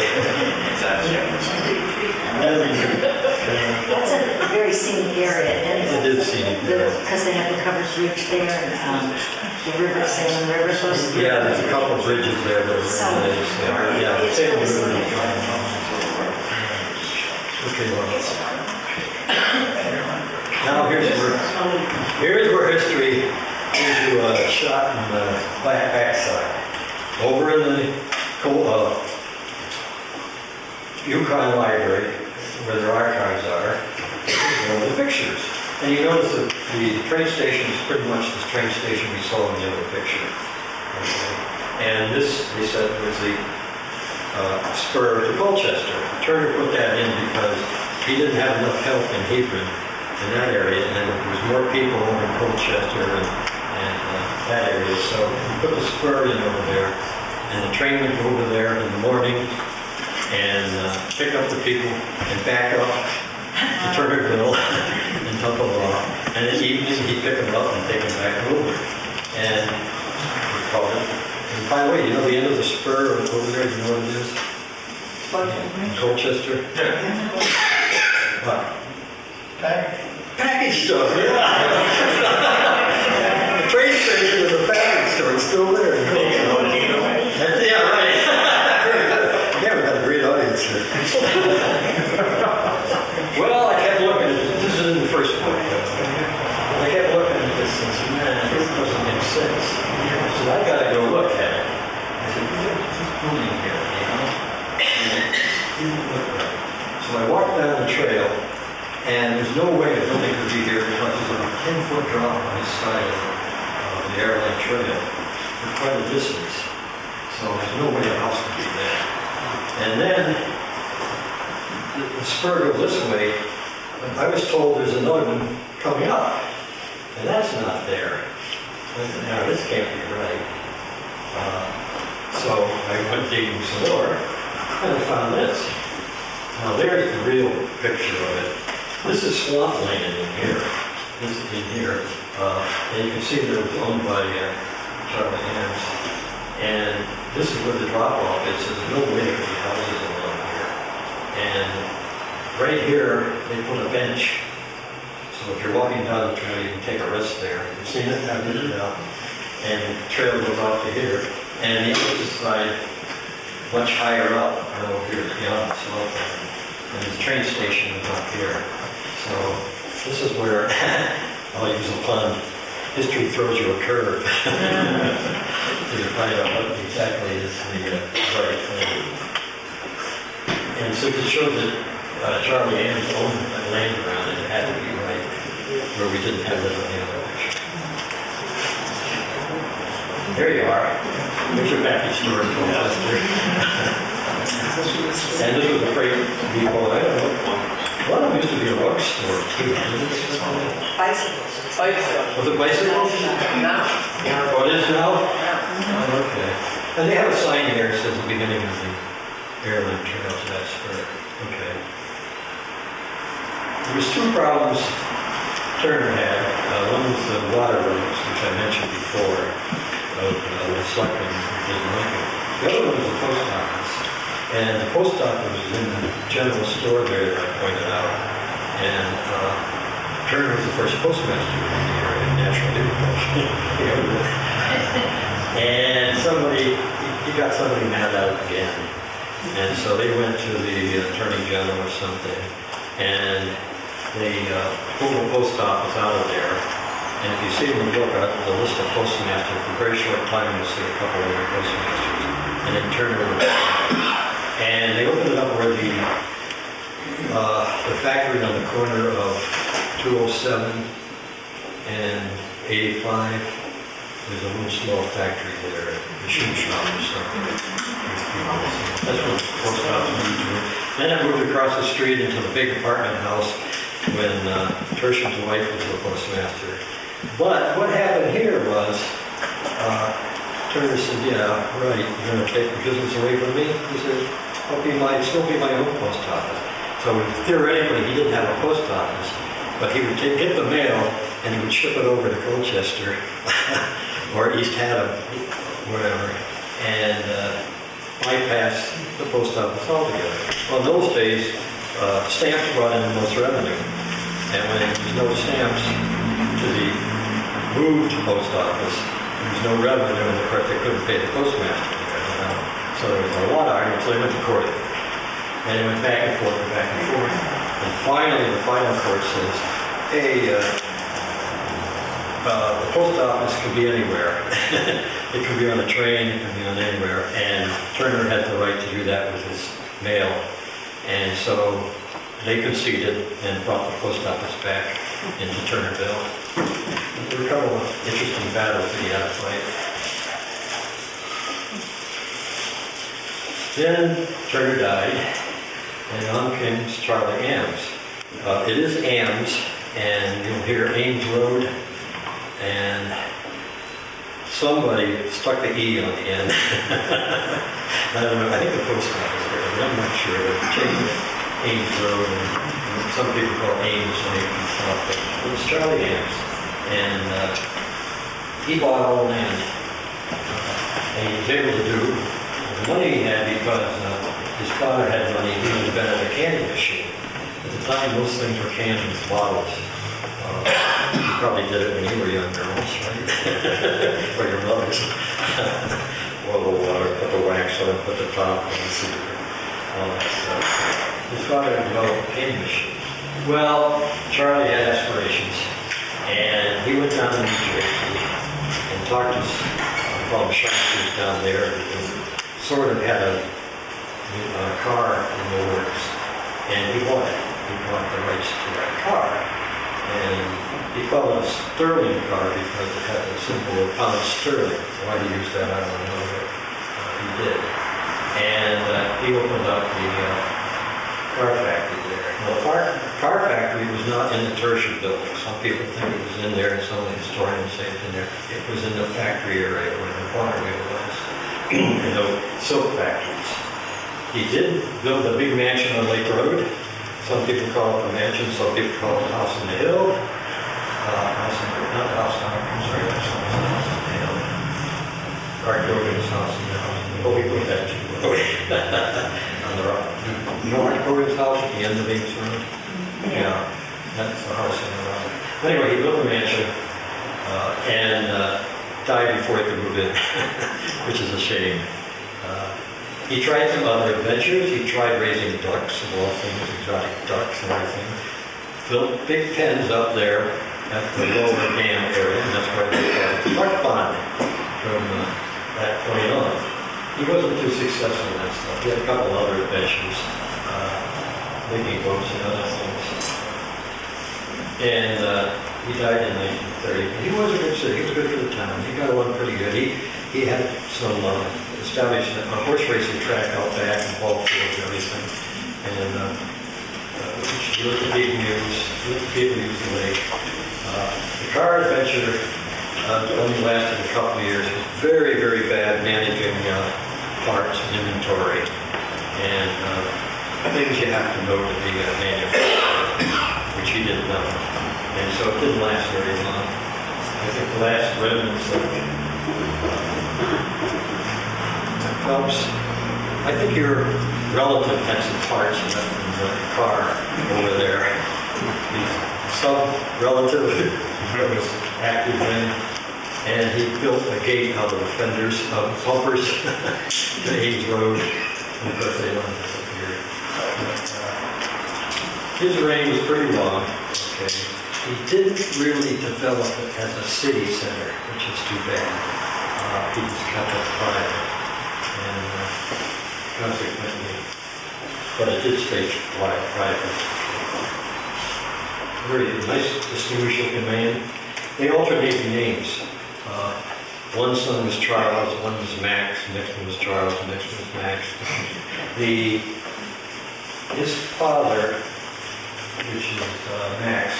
That's a very scenic area, and It is scenic, yeah. because they have the covered bridge there, and the river, Salem River goes through. Yeah, there's a couple of bridges there that are really nice. Yeah, It's Salem really River is scenic. fine. Okay, well. Now here's where history gives you a shot in the backside. Over in the Yukon Library, where their archives are, the pictures. And you notice that the train station is pretty much the train station we saw in the other picture. Okay. And this, they said, was the spur to Colchester. Turner put that in because he didn't have enough help in Hebron, in that area, and there was more people over in Colchester and that area. So he put the spur in over there, and the train would go over there in the morning and pick up the people and back up to Turnerville and dump them off. And in the evening, he'd pick them up and take them back over. And we called it. And by the way, you know the end of the spur over there, you know what it is? In Colchester? What? Package store, yeah. The train station is a package store, it's still there. Yeah, right. Yeah, we've got a great audience here. there's no way a building could be here because there's a 10-foot drop on this side of the airline trail for quite a distance. So there's no way a house could be there. And then the spur goes this way. I was told there's another one coming up, and that's not there. Now this can't be right. So I went digging some more, and I found this. Now there's the real picture of it. This is swampland in here. This is in here. And you can see that it was owned by Charlie Hams. And this is where the drop-off is. So there's no way there could be houses along here. And right here, they put a bench. So if you're walking down the trail, you can take a rest there. You've seen it? I've been out. And the trail goes off to here. And the other side, much higher up, over here beyond the slope. And the train station is up here. So this is where, I'll use a pun, history throws you a curve. So you find out what exactly is the right thing. And since it shows that Charlie Hams owned land around it, it had to be right, where we didn't have it on the other picture. There you are. There's your package store. And this was a freight depot. I don't know. One of them used to be a drugstore too. Bicycles. Was it bicycles? No. Oh, it is now? Oh, okay. And they have a sign here that says the beginning of the airline trail, so that's for, okay. There was two problems Turner had. One was the water routes, which I mentioned before, of the selectmen who didn't like it. The other one was the post office. And the post office was in the general store there that I pointed out. And Turner was the first postmaster in the area, naturally. And he got somebody mad at it again. And so they went to the attorney general or something. And they pulled the post office out of there. And if you see in the book, the list of postmasters, for a very short time, you'll see a couple of other postmasters. And then Turner was. And they opened it up where the factory on the corner of 207 and 85, there's a little small factory there, a shoe shop or something. That's what the post office moved to. Then it moved across the street into the big apartment house when Tertium's wife was the postmaster. But what happened here was, Turner said, yeah, right, you're going to take the business away from me? He said, still be my own post office. So theoretically, he didn't have a post office, but he would get the mail and he would ship it over to Colchester or East Haddam, wherever, and bypass the post office altogether. Well, in those days, stamps brought in the most revenue. And when there was no stamps to the moved post office, there was no revenue, and of course they couldn't pay the postmaster. So there was a lot of argument, so they went to court. And it went back and forth and back and forth. And finally, the final court says, hey, the post office could be anywhere. It could be on a train, it could be on anywhere. And Turner had the right to do that with his mail. And so they conceded and brought the post office back into Turnerville. There were a couple of interesting battles that he had to fight. Then Turner died, and on came Charlie Hams. It is Ames, and you'll hear Ames Road, and somebody stuck the E on the end. I don't know, I think the post office there, but I'm not sure. They changed it, Ames Road, and some people call Ames Lake and stuff, but it was Charlie Hams, and he bought all the land, and he was able to do the money he had because his father had money. He invented a candy machine. At the time, most things were canned with bottles. You probably did it when you were young girls, right? Or your mothers. Boil the water, put the wax on it, put the top on the secret, all that stuff. His father developed a candy machine. Well, Charlie had aspirations, and he went down to New Jersey and talked to some shopkeepers down there. Sort of had a car in the works, and he bought it. he bought the rights to that car. And he called it a sterling car because it had the symbol of pound sterling. Why he used that, I don't know, but he did. And he opened up the car factory there. Well, the car factory was not in the Tertiary building. Some people think it was in there, and some of the historians say it's in there. It was in the factory area where the waterway was, and the silk factories. He did build a big mansion on Lake Road. Some people call it a mansion, some people call it a house on the hill. Not the house on, I'm sorry, that's the house on the hill. Art Grogan's house on the hill. Oh, we put that too. On the rock. You know Art Grogan's house at the end of Ames Road? Yeah, that's the house on the rock. Anyway, he built a mansion and died before he could move in, which is a shame. He tried some other adventures. He tried raising ducks of all things, exotic ducks and everything. Built big pens up there at the lower dam area, and that's why they call it the duck pond from that point on. He wasn't too successful in that stuff. He had a couple other adventures, making boats and other things. And he died in 1930. He was a good city. He was good for the town. He got along pretty good. He had some established a horse racing track out back and ball fields and everything. And he looked at big news, looked at people use the lake. The car adventure only lasted a couple of years. It was very, very bad managing parts and inventory and things you have to know to be a manufacturer, which he didn't know. And so it didn't last very long. I think the last remnants of Phelps, I think your relative had some parts left in the car over there. Some relative that was active then, and he built a gate out of the fenders of bumpers to Ames Road, and of course they don't disappear. His reign was pretty long. Okay. He didn't really develop it as a city center, which is too bad. He just kept it private. And consequently, but it did stay private. Very nice, distinguished looking man. They alternated names. One son was Charles, one was Max, the next one was Charles, the next one was Max. His father, which is Max,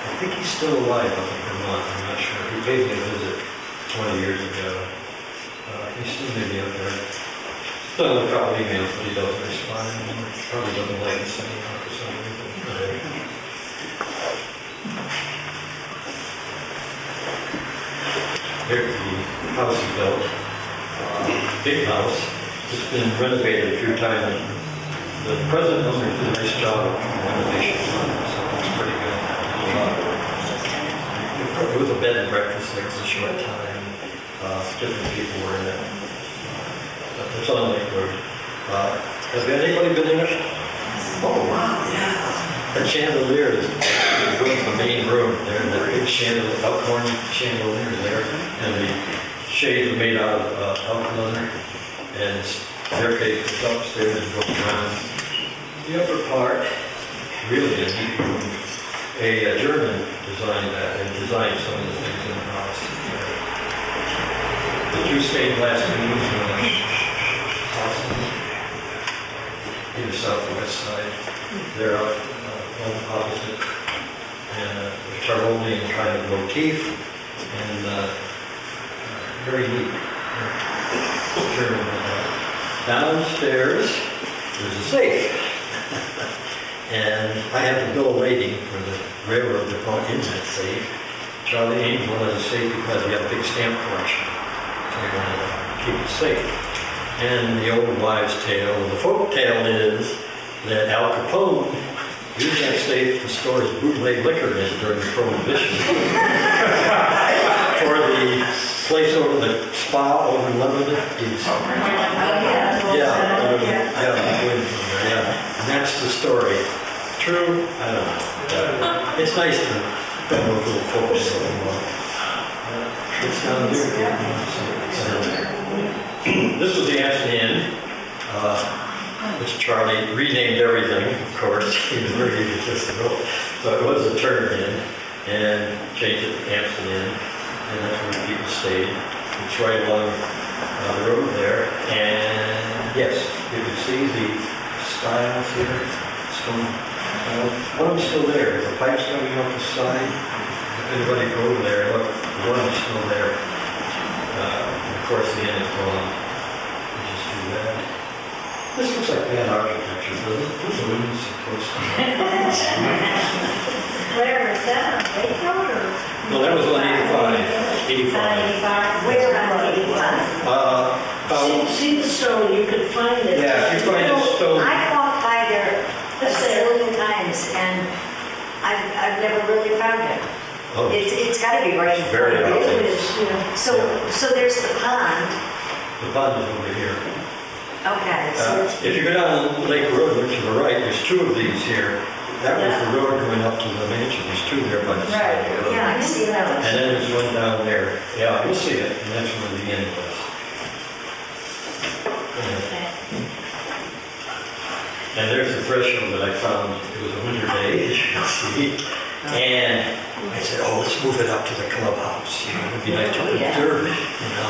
I think he's still alive up in Vermont, I'm not sure. He paid me a visit 20 years ago. He still may be up there. Still have a couple emails, but he doesn't respond anymore. Probably doesn't like us anymore for some reason. Here's the house he built. Big house. It's been renovated a few times. The present owner did a nice job of renovation on it, so it's pretty good. It was a bed and breakfast there for a short time. Different people were in it. It's on Lake Road. Has anybody been in it? Oh, wow, yeah. That chandelier is going to the main room there, and that big chandelier, elkhorn chandelier there, and the shades are made out of elk leather, and the staircase is upstairs and goes around. The upper part, really a neat room. A German designed that and designed some of the things in the house. The two stained glass windows in the house, either south or west side, they're up opposite, and the Tyrolean kind of motif, and very neat. German. Downstairs, there's a safe. And I have the bill of lading for the railroad that brought in that safe. Charlie Ames wanted a safe because he had a big stamp collection. So he wanted to keep it safe. And the old wives' tale, the folk tale is that Al Capone used that safe to store his bootleg liquor in during the Prohibition. For the place over the spa over in Lebanon. And that's the story. True? I don't know. It's nice to have a little focus a little more. It's down here. This was the Amston Inn. which Charlie renamed everything, of course. He was very egotistical. So it was a turn in, and changed it to Amston Inn, and that's where people stayed. It's right along the road there, and yes, you can see the stiles here, stone. One of them's still there, the pipes coming off the side. If anybody go over there, look, one is still there. Of course, the end is gone. We just do that. This looks like bad architecture, doesn't it? Who's the windows supposed to be? Where is that? Lake Road or? No, that was on 85. 85. Where on 85? See the stone, you could find it. Yeah, if you find a stone. I walked by there a It's there. zillion times and I've never really found it. Oh, It's gotta be right. It's very in front of It it. is, yeah. So there's the pond. the pond is over here. Okay, so it's, If you go down Lake Road, look to the right, there's two of these here. That was the road going up to the mansion. There's two there by the side of the road. yeah, I see And those. then there's one down there. Yeah, you'll see it, and that's where the end was. And there's the threshold that I found. It was a winter day, as you can see. And I said, oh, let's move it up to the clubhouse. You know, it'd be nice to observe it, you know.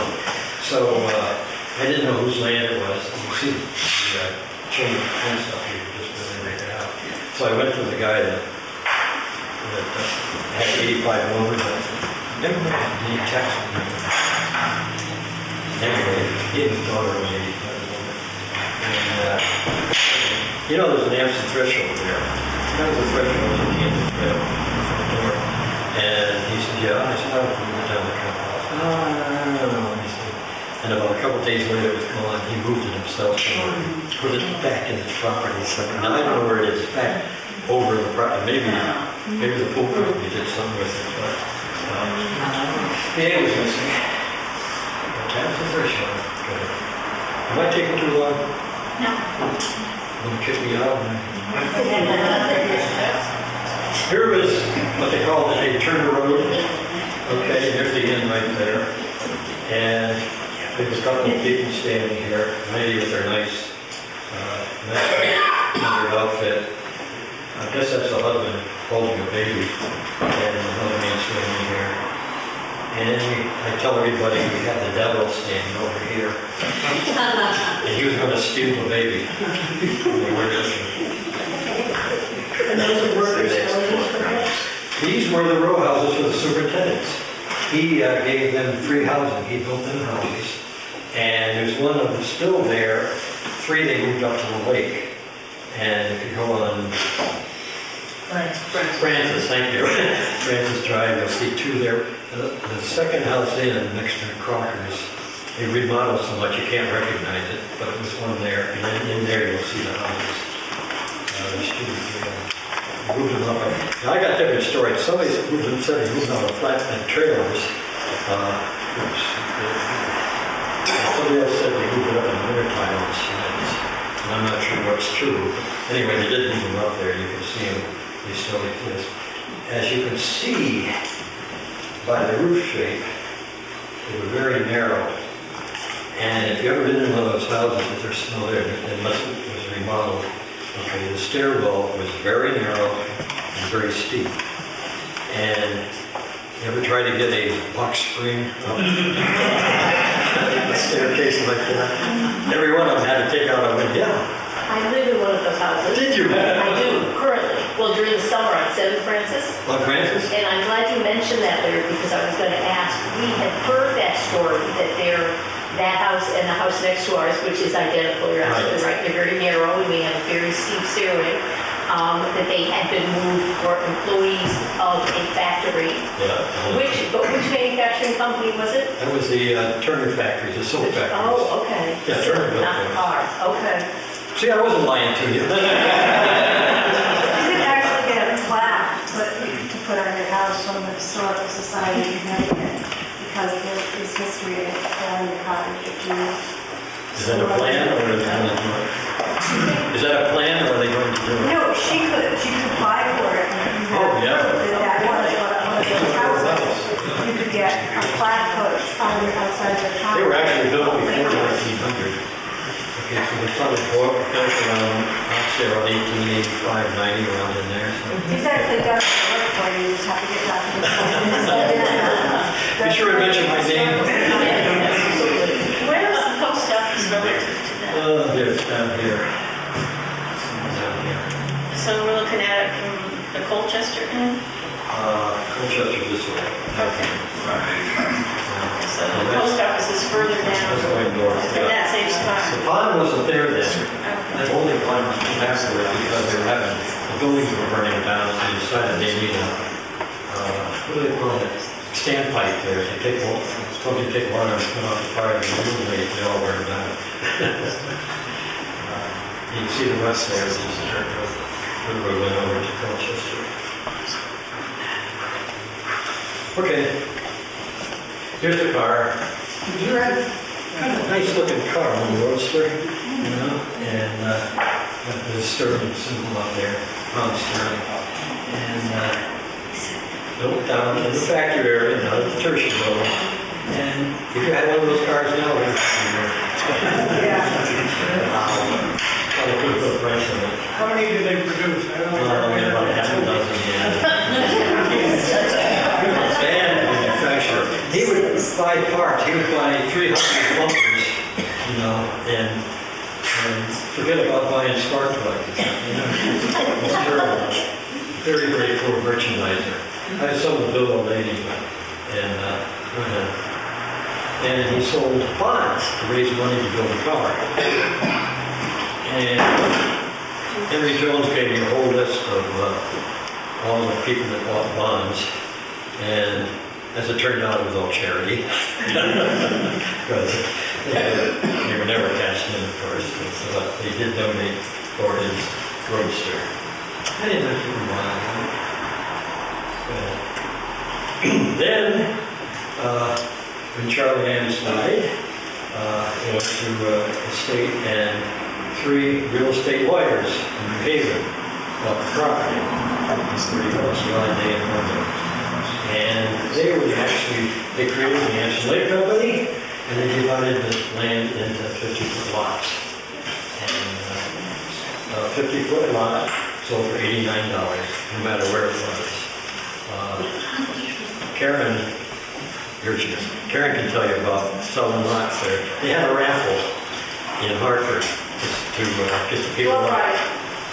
So I didn't know whose land it was. You see the chain of fence up here, just really make it out. So I went to the guy that had 85 mowers. I said, never mind, any tax on me. Anyway, he and his daughter were 85 mowers. And you know, there's an Amston threshold there. That was a threshold at the end of the trail, front door. And he said, yeah. I said, I don't move it down the clubhouse. No. He said, and about a couple of days later, it was gone. He moved it himself and put it back in his property. So now I don't know where it is. It's back over the property. Maybe the pool company did something with it. But the egg was missing. But that's the threshold. Good. Am I taking too long? No. Don't kick me out. Here was what they call a Turner Road. Okay, there's the inn right there. And there's a couple of people standing here, lady with their nice outfit. I guess that's the husband holding a baby, and another man standing here. And I tell everybody we had the devil standing over here. And he was going to steal the baby. And those are workers' houses, perhaps? These were the row houses for the superintendents. He gave them free housing. He built them houses. And there's one of them still there. 3 they moved up to the lake. And if you go on Francis, thank you. Francis Drive, you'll see 2 there. The second house in, next to the Crockers, they remodeled so much you can't recognize it, but it was one there. And then in there you'll see the houses. There's 2 there. Moved them up. Now I got different stories. Somebody moved them, said they moved on a flatbed trailers. Somebody else said they moved it up in the wintertime on the sleds. And I'm not sure what's true. Anyway, they did move them up there. You can see them. They still exist. As you can see by the roof shape, they were very narrow. And if you've ever been in one of those houses, if they're still there, unless it was remodeled, okay, the stairwell was very narrow and very steep. And you ever try to get a box spring up a staircase like that? Every one of them had to take out a window. Yeah. I live in one of those houses. Did you? I do, currently. Well, during the summer on 7th Francis. On Francis? And I'm glad you mentioned that, Larry, because I was going to ask. We had heard that story, that house and the house next to ours, which is identical, you're absolutely right. They're very narrow, and we have a very steep stairway, that they had been moved for employees of a factory. Yeah. Which manufacturing company was it? That was the Turner factories, the soap factories. Oh, okay. Yeah, Turner built Not those. ours, okay. See, I wasn't lying to you. You could actually get a plaque to put on your house from the Historical Society of Connecticut, because there is history of the cottage. Is that a plan, or is that is that a plan, or are they going to do it? No, she could apply for it. And you Oh, yeah. That was one of those houses. You could get a plaque put on outside the house. They were actually built before 1900. Okay, Okay, so the front was built around, I'd say around 1885, 90, around in there. So. He's actually done the work for you, you just have to get documents. Be sure to mention my name. Where is the post office relative to that? Yes, down here. Down here. So we're looking at it from the Colchester end? Colchester this way. So the post office is further That's down, going north. and that saves The time. pond wasn't there then. Okay. The only pond afterward because they were having, the buildings were burning down, so they decided they need a, what do they call it? Standpipe there. They take, supposed to take water and put off the fire and illuminate, they all burn down. You can see the rest there, this is the river went over to Colchester. Okay. Here's the car. You ready? Kind of nice looking car, a little roadster, you know, and got the Sterling symbol up there, Mount Sterling. And built down in the factory area, not at the Tertiary building. And if you had one of those cars now, it would probably could have put a price on it. How many did they produce? I don't know. About half a dozen, Bad manufacturer. He would buy parts. He would buy 300 bumpers, you know, and forget about buying spark plugs. You know, it was terrible. Very, very poor merchandiser. I had someone build a lady, and he sold bonds to raise money to build a car. And Henry Jones gave me a whole list of all the people that bought bonds. And as it turned out, it was all charity. Because they were never cashed in, of course. But they did donate for his roadster. I didn't know if you were buying. Then, when Charlie Amston died, he went to estate and 3 real estate lawyers in New Haven bought the property. It's 3 hours, John Day and London. And they created the Amston Lake Company, and they divided the land into 50-foot lots. And a 50-foot lot sold for $89, no matter where it was. Karen, here she is. Karen can tell you about selling lots there. They had a raffle in Hartford to get the people. Door prize.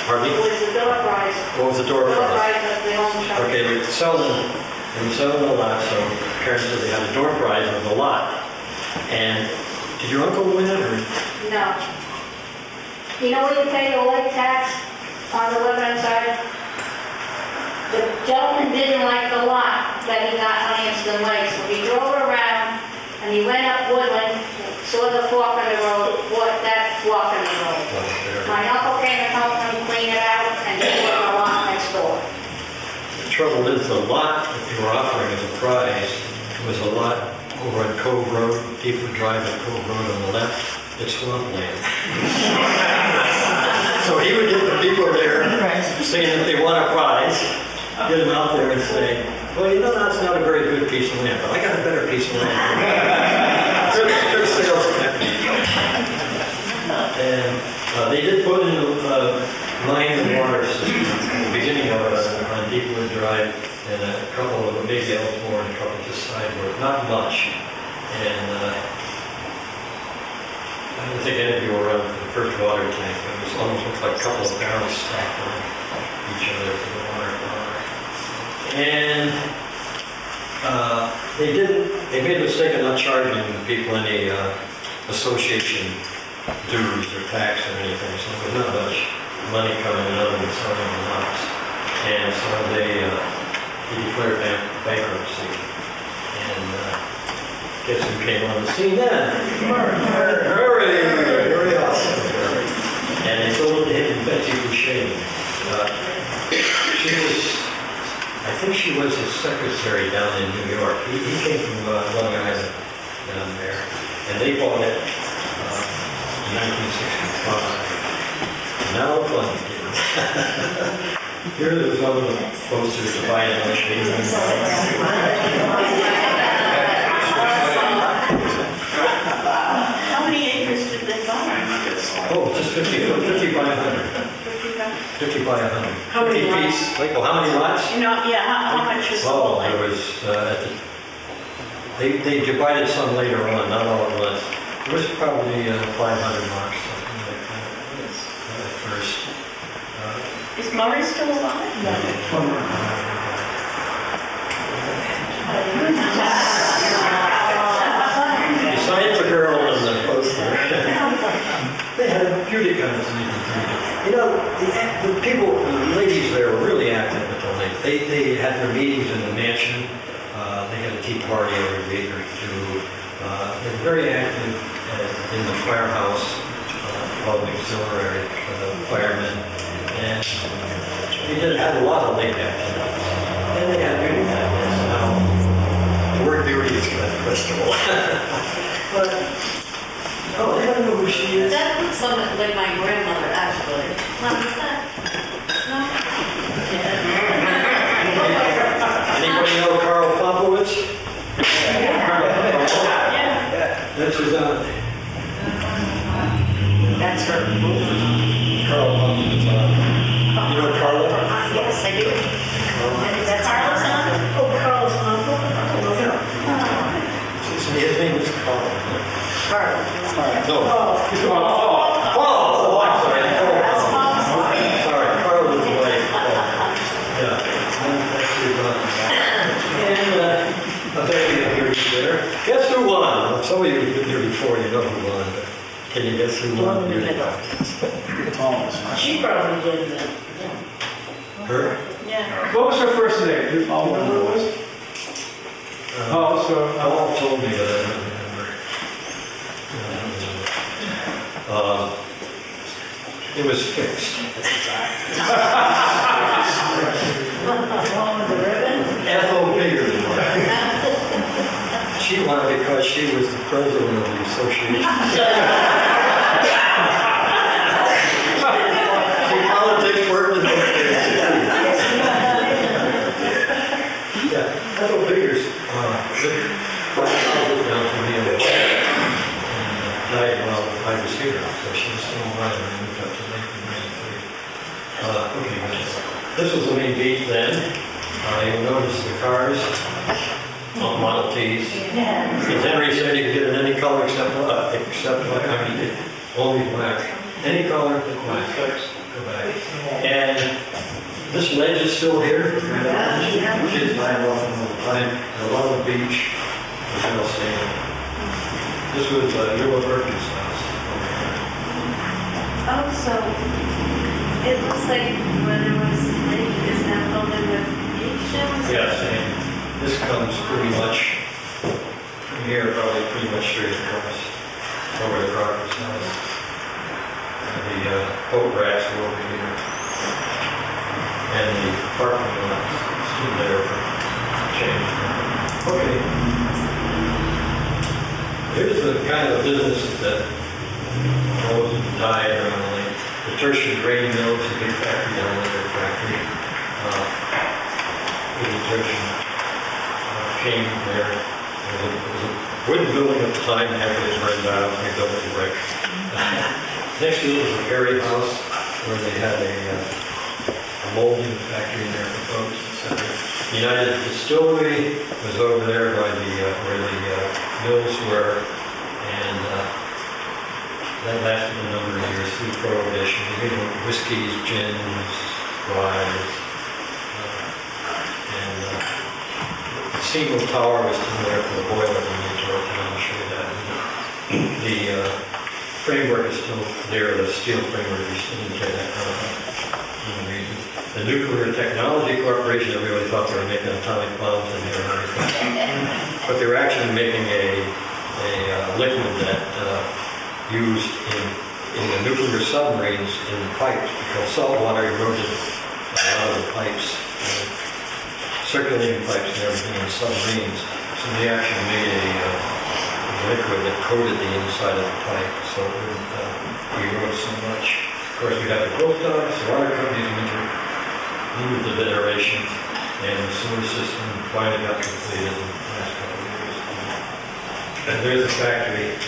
Pardon me? It was the door prize. What was the door Door prize? prize of the home shop. Okay, they were selling the lot, so Karen said they had a door prize of the lot. And did your uncle win it, or? No. You know where you pay the lake tax on the left-hand side? The gentleman didn't like the lot that he got on Amston Lake, so he drove around and he went up Woodland, saw the fork in the road, bought that fork in the road. My uncle came and helped him clean it out and he bought the lot next door. The trouble is, the lot that they were offering as a prize was a lot over on Cove Road, Deeper Drive and Cove Road on the left. It's swampland. So he would get the people there saying that they want a prize, get them out there and say, well, you know, that's not a very good piece of land, but I got a better piece of land. Good sales technique. And they did put in a line and water system at the beginning of it on Deepwood Drive, and a couple of maybe Elmore and a couple just side work, not much. And I don't think any of you were around for the first water tank. It was almost looked like a couple of barrels stacked on each other for the water power. And they made a mistake of not charging the people any association dues or tax or anything, so there was not much money coming in other than selling the lots. And so they declared bankruptcy. And guess who came on the scene then? Very awesome. And they sold it to him and Betsy Boucher. I think she was his secretary down in New York. He came from Long Island down there. And they bought it in 1965. Now fun begins. Here was one of the posters to buy it on How many acres did they buy? Oh, 50 by 100. How many 50 feet. lots? Wait, well, how many lots? You know, yeah, how much is the Oh, whole there thing? was, they divided some later on, not all at once. It was probably 500 lots, something like that, at first. Is Murray still alive? Besides the girl and the poster, they had a beauty contest. You know, the people, the ladies there were really active at the lake. They had their meetings in the mansion. They had a tea party every week or two. They were very active in the firehouse, called auxiliary for the firemen. And they did have a lot of lake activities. And they had beauty contests. Now, the word beauty is kind of questionable. But, oh, I don't know who she is. That looks something like my grandmother, actually. What is that? No? Anybody know Carl Popovich? That's his aunt. That's her. Carl Popovich's aunt. You know Carla? Yes, I do. That's Carla's Carla's on? Oh, Carl's uncle? His name is Carl. Carla. No. Oh, Oh, I'm sorry. That's Paul's son. Sorry, Carl is the wife. Yeah. That's his aunt. And I bet you can hear you there. Guess who won? Some of you have been here before, you know who won. But can you guess who won the beauty contest? she probably did that. Her? Yeah. What was her first name? Do you remember what it was? Oh, so, Paul told me, but I don't remember. It was fixed. Ethel Bigger. She won because she was the president of the association. See, politics worked in those days. Yeah, Ethel Biggers lived 5 houses down from me in the died while I was here, so she was still alive when I moved up to Lake in '93. Okay, this was the main beach then. You'll notice the cars, Model Ts. As Henry said, you can get it in any color except black. I mean, only black. Any color except black. Go back. And this ledge is still here. Kids line walking all the time. Along the beach, the shell stand. This was Eula Perkins' house. Oh, so it looks like where there was lake is now filled in with beach shows? Yes, and this comes pretty much from here, probably pretty much straight across over the Crocker's house. And the boat racks are over here. And the parking lot is still there for change. Okay. Here's the kind of business that rose and died around the lake. The Tertiary grain mill is a big factory down there, factory. The Tertiary came there. It was a wooden building at the time, after it burned out, they built it brick. Next to it was a Perry house where they had a molding factory in there for boats, etc. United Distillery was over there by where the mills were, and that lasted a number of years through Prohibition. You know, whiskeys, gins, wines, and the Steamboat Tower was still there for the boiler when you tore it down. I'll show you that. The framework is still there, the steel framework. You still didn't get that kind of reason. The Nuclear Technology Corporation, everybody thought they were making atomic bombs in there and everything. But they were actually making a liquid that used in the nuclear submarines in pipes, because salt water eroded a lot of the pipes, circulating pipes and everything in submarines. So they actually made a liquid that coated the inside of the pipe so it wouldn't erode so much. Of course, we got the growth dogs, the water companies moved the veneration, and the sewer system finally got completed in the last couple of years. And there's the factory.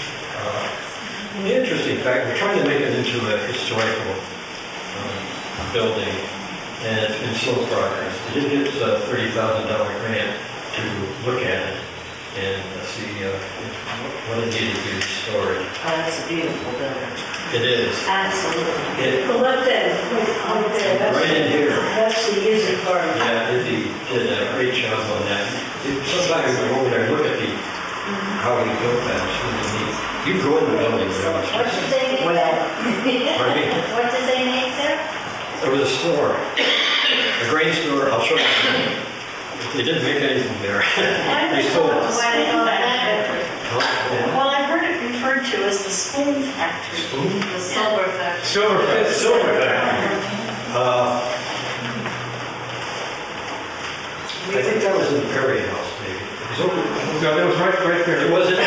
The interesting fact, we're trying to make it into a historical building, and it's been slow progress. They did get a $30,000 grant to look at it and see what it needed to be restored. Oh, that's a beautiful building. It is. Absolutely. The left end, right there, that's, Right in here. that's the easy part. Yeah, Izzy did a great job on that. Sometimes we go over there and look at how he built that. It's really neat. You go in the building, you know, it's What's just, his name? pardon me? What's his name there? There was a store, a grain store, I'll show you. They didn't make anything there. They sold it. Why they call that? Huh? Well, I've heard it referred to as the spoon factory. Spoon? The silver factory. Silver factory. I think that was in the Perry House, maybe. It was over. No, that was right there. It wasn't?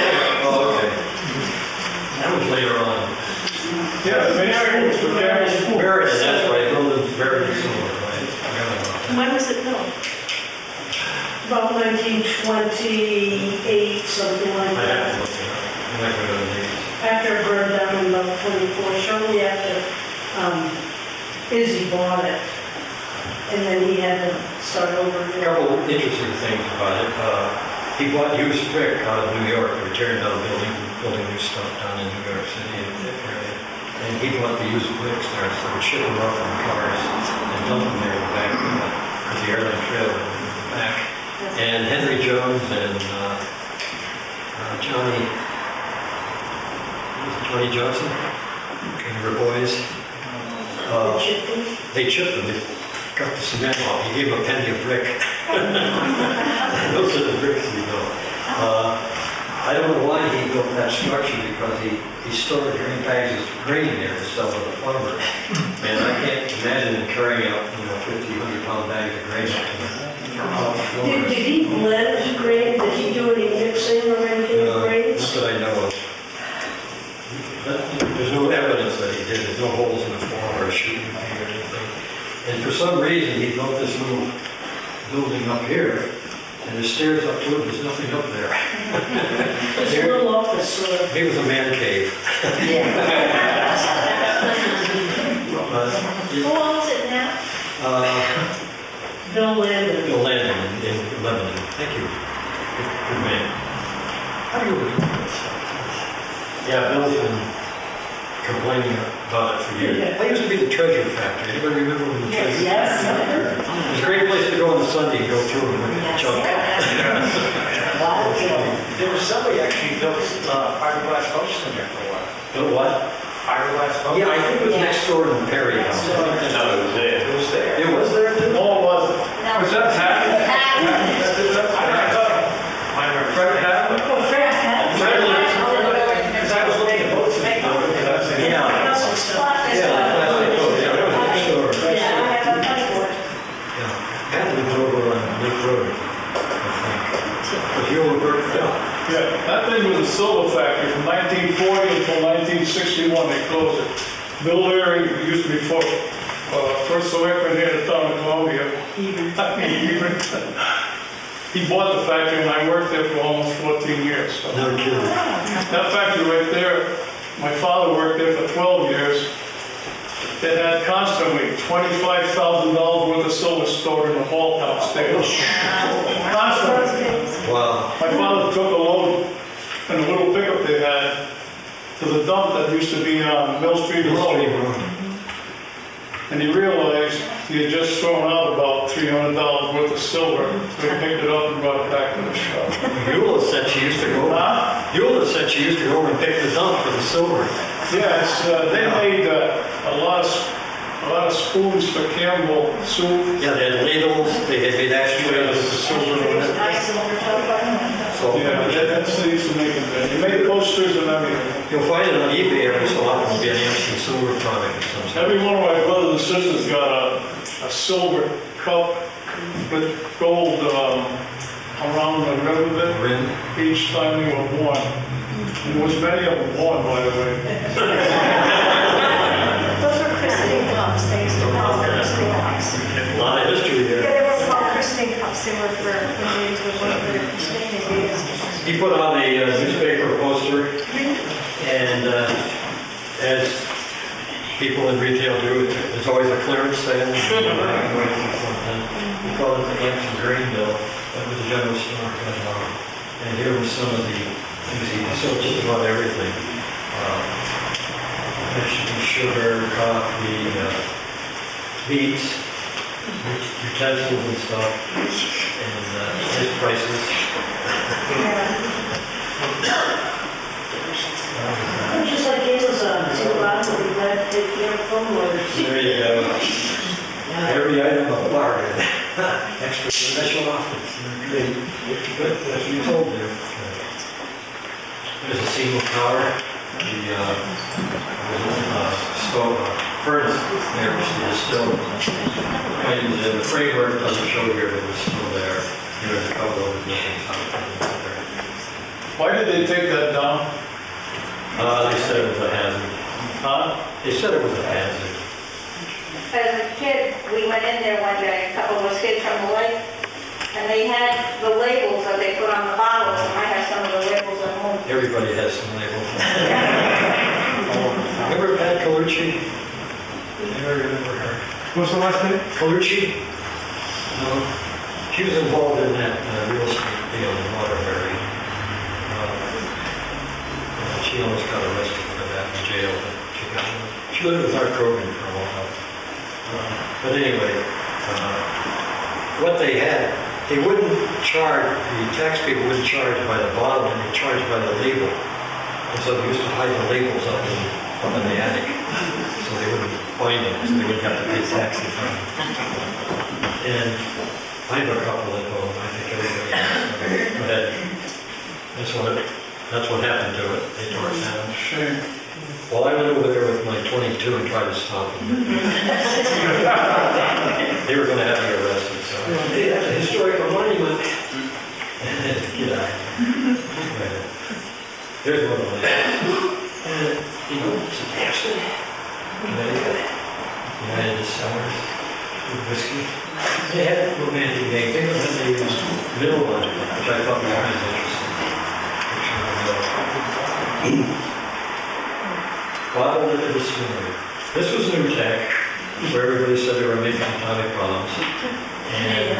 Oh, okay. That was later on. Yeah, the main schools for Gary School. Buried, that's right, building buried in silver, right? I forgot about that. When was it built? About 1928, something like I have that. to look it up. I'm not good on dates. After it burned down in about 24, shortly after Izzy bought it. And then he had to start over A again. couple of interesting things about it. He bought used brick out of New York. They were tearing down building new stuff down in New York City and that area. And he bought the used bricks there, so we'd ship them off in cars and dump them there in the back of the airline trailer in the back. And Henry Jones and Johnny Johnson, they were boys. They chipped them. They got the cement off. He gave him a penny a brick. Those are the bricks he built. I don't know why he built that structure, because he stored grain bags of grain there to sell to the farmer. And I can't imagine him carrying out, 50, 100-pound bags of grain up to the Did he blend grain? Did he do any mixing or anything of Not grains? that I know of. There's no evidence that he did. There's no holes in the floor or a shooting thing or anything. And for some reason, he built this little building up here, and the stairs up to it, there's nothing up there. It's a little office sort of. He was a man cave. Who owns it now? Bill Landon. Bill Landon in Lebanon. Thank you. Good man. How do you do this? Yeah, Bill's been complaining about it for years. Yeah. I used to be the treasure factory. Anybody remember when the treasure Yes. factory? It was a great place to go on the Sunday and go through and look at junk. There was somebody actually built fiberglass houses in there for a while. Bill what? Fiberglass houses? Yeah, I think it was next door to the Perry House. No, it was there. It was there. It was there too? Oh, it wasn't. Was that Hatton? I thought, mine were. Fred Hatton? Because I was looking at boats. Yeah. Plastic stuff. Yeah, the plastic boat. Yeah, that was next door. Yeah, I have a money for it. Yeah. That was over on Lake Road, I think. But you were Yeah, that thing was a silver factory from 1940 until 1961, they closed it. Bill Leary, who used to be first selectman here in the town of Columbia. Hebron. He bought the factory and I worked there for almost 14 years. So. no kidding. That factory right there, my father worked there for 12 years. It had constantly $25,000 worth of silver stored in the vault downstairs. Constantly. Wow. My father took a load in a little pickup they had to the dump that used to be on Mill Street Road. And he realized he had just thrown out about $300 worth of silver, so he picked it up and brought it back to the shop. Eula said she used to go. Huh? Eula said she used to go and pick the dump for the silver. Yes, they made a lot of spoons for Campbell soup. Yeah, they had ladles. They had made ashtrays with the silver in it. So Yeah, that's they used to make it. They made posters and everything. you'll find it on eBay every so often. Will be an Amston silver product or something. Every one of my brothers and sisters got a silver cup with gold around the rim of it Rim. each time they were born. And there was many of them born, by the way. Those were christening cups. They used to call them christening cups. A lot of history Yeah, there. they were called christening cups. They were for when babies were born for their christening. They used. He put on a newspaper poster, and as people in retail do. There's always a clearance sale. We call it the Amston Grain Bill. That was a general store. And here were some of the things he sold, just about everything. Vegetables, sugar, coffee, meats, utensils and stuff, and his prices. Just like Amazon, see the bottom of the red, take care of phone orders. There you go. Every item of bargain. Extra special offers. Great. But as we told you, there's a single tower. The stove furnace there was still, and the framework doesn't show here, but it was still there. There's a couple of different there. Why did they take that down? They said it was a hazard. Huh? They said it was a hazard. As a kid, we went in there one day, a couple of us kids from the lake, and they had the labels that they put on the bottles, and I have some of the labels at home. Everybody has some labels. Remember Pat Colucci? Never remember her. What's the last name? Colucci? No. She was involved in that real estate deal in Waterbury. She almost got arrested for that in jail, but she lived with Art Grogan for a while. But anyway, what they had, they wouldn't charge, the tax people wouldn't charge by the bottle, and they charged by the label. And so they used to hide the labels up in the attic, so they wouldn't find them, so they wouldn't have to pay taxes on them. And I have a couple at home, I think everybody has. But that's what happened to it. They tore it down. Shame. Well, I went over there with my 22 and tried to stop them. They were going to have me arrested, so. Hey, that's a historical monument. Get out. Here's one of them. You know, it's an Amston, Connecticut, United Cellars, with whiskey. They had romantic names. They had the middle one, which I thought was kind of interesting. Bottom of the distillery. This was new tech, where everybody said they were making atomic bombs. And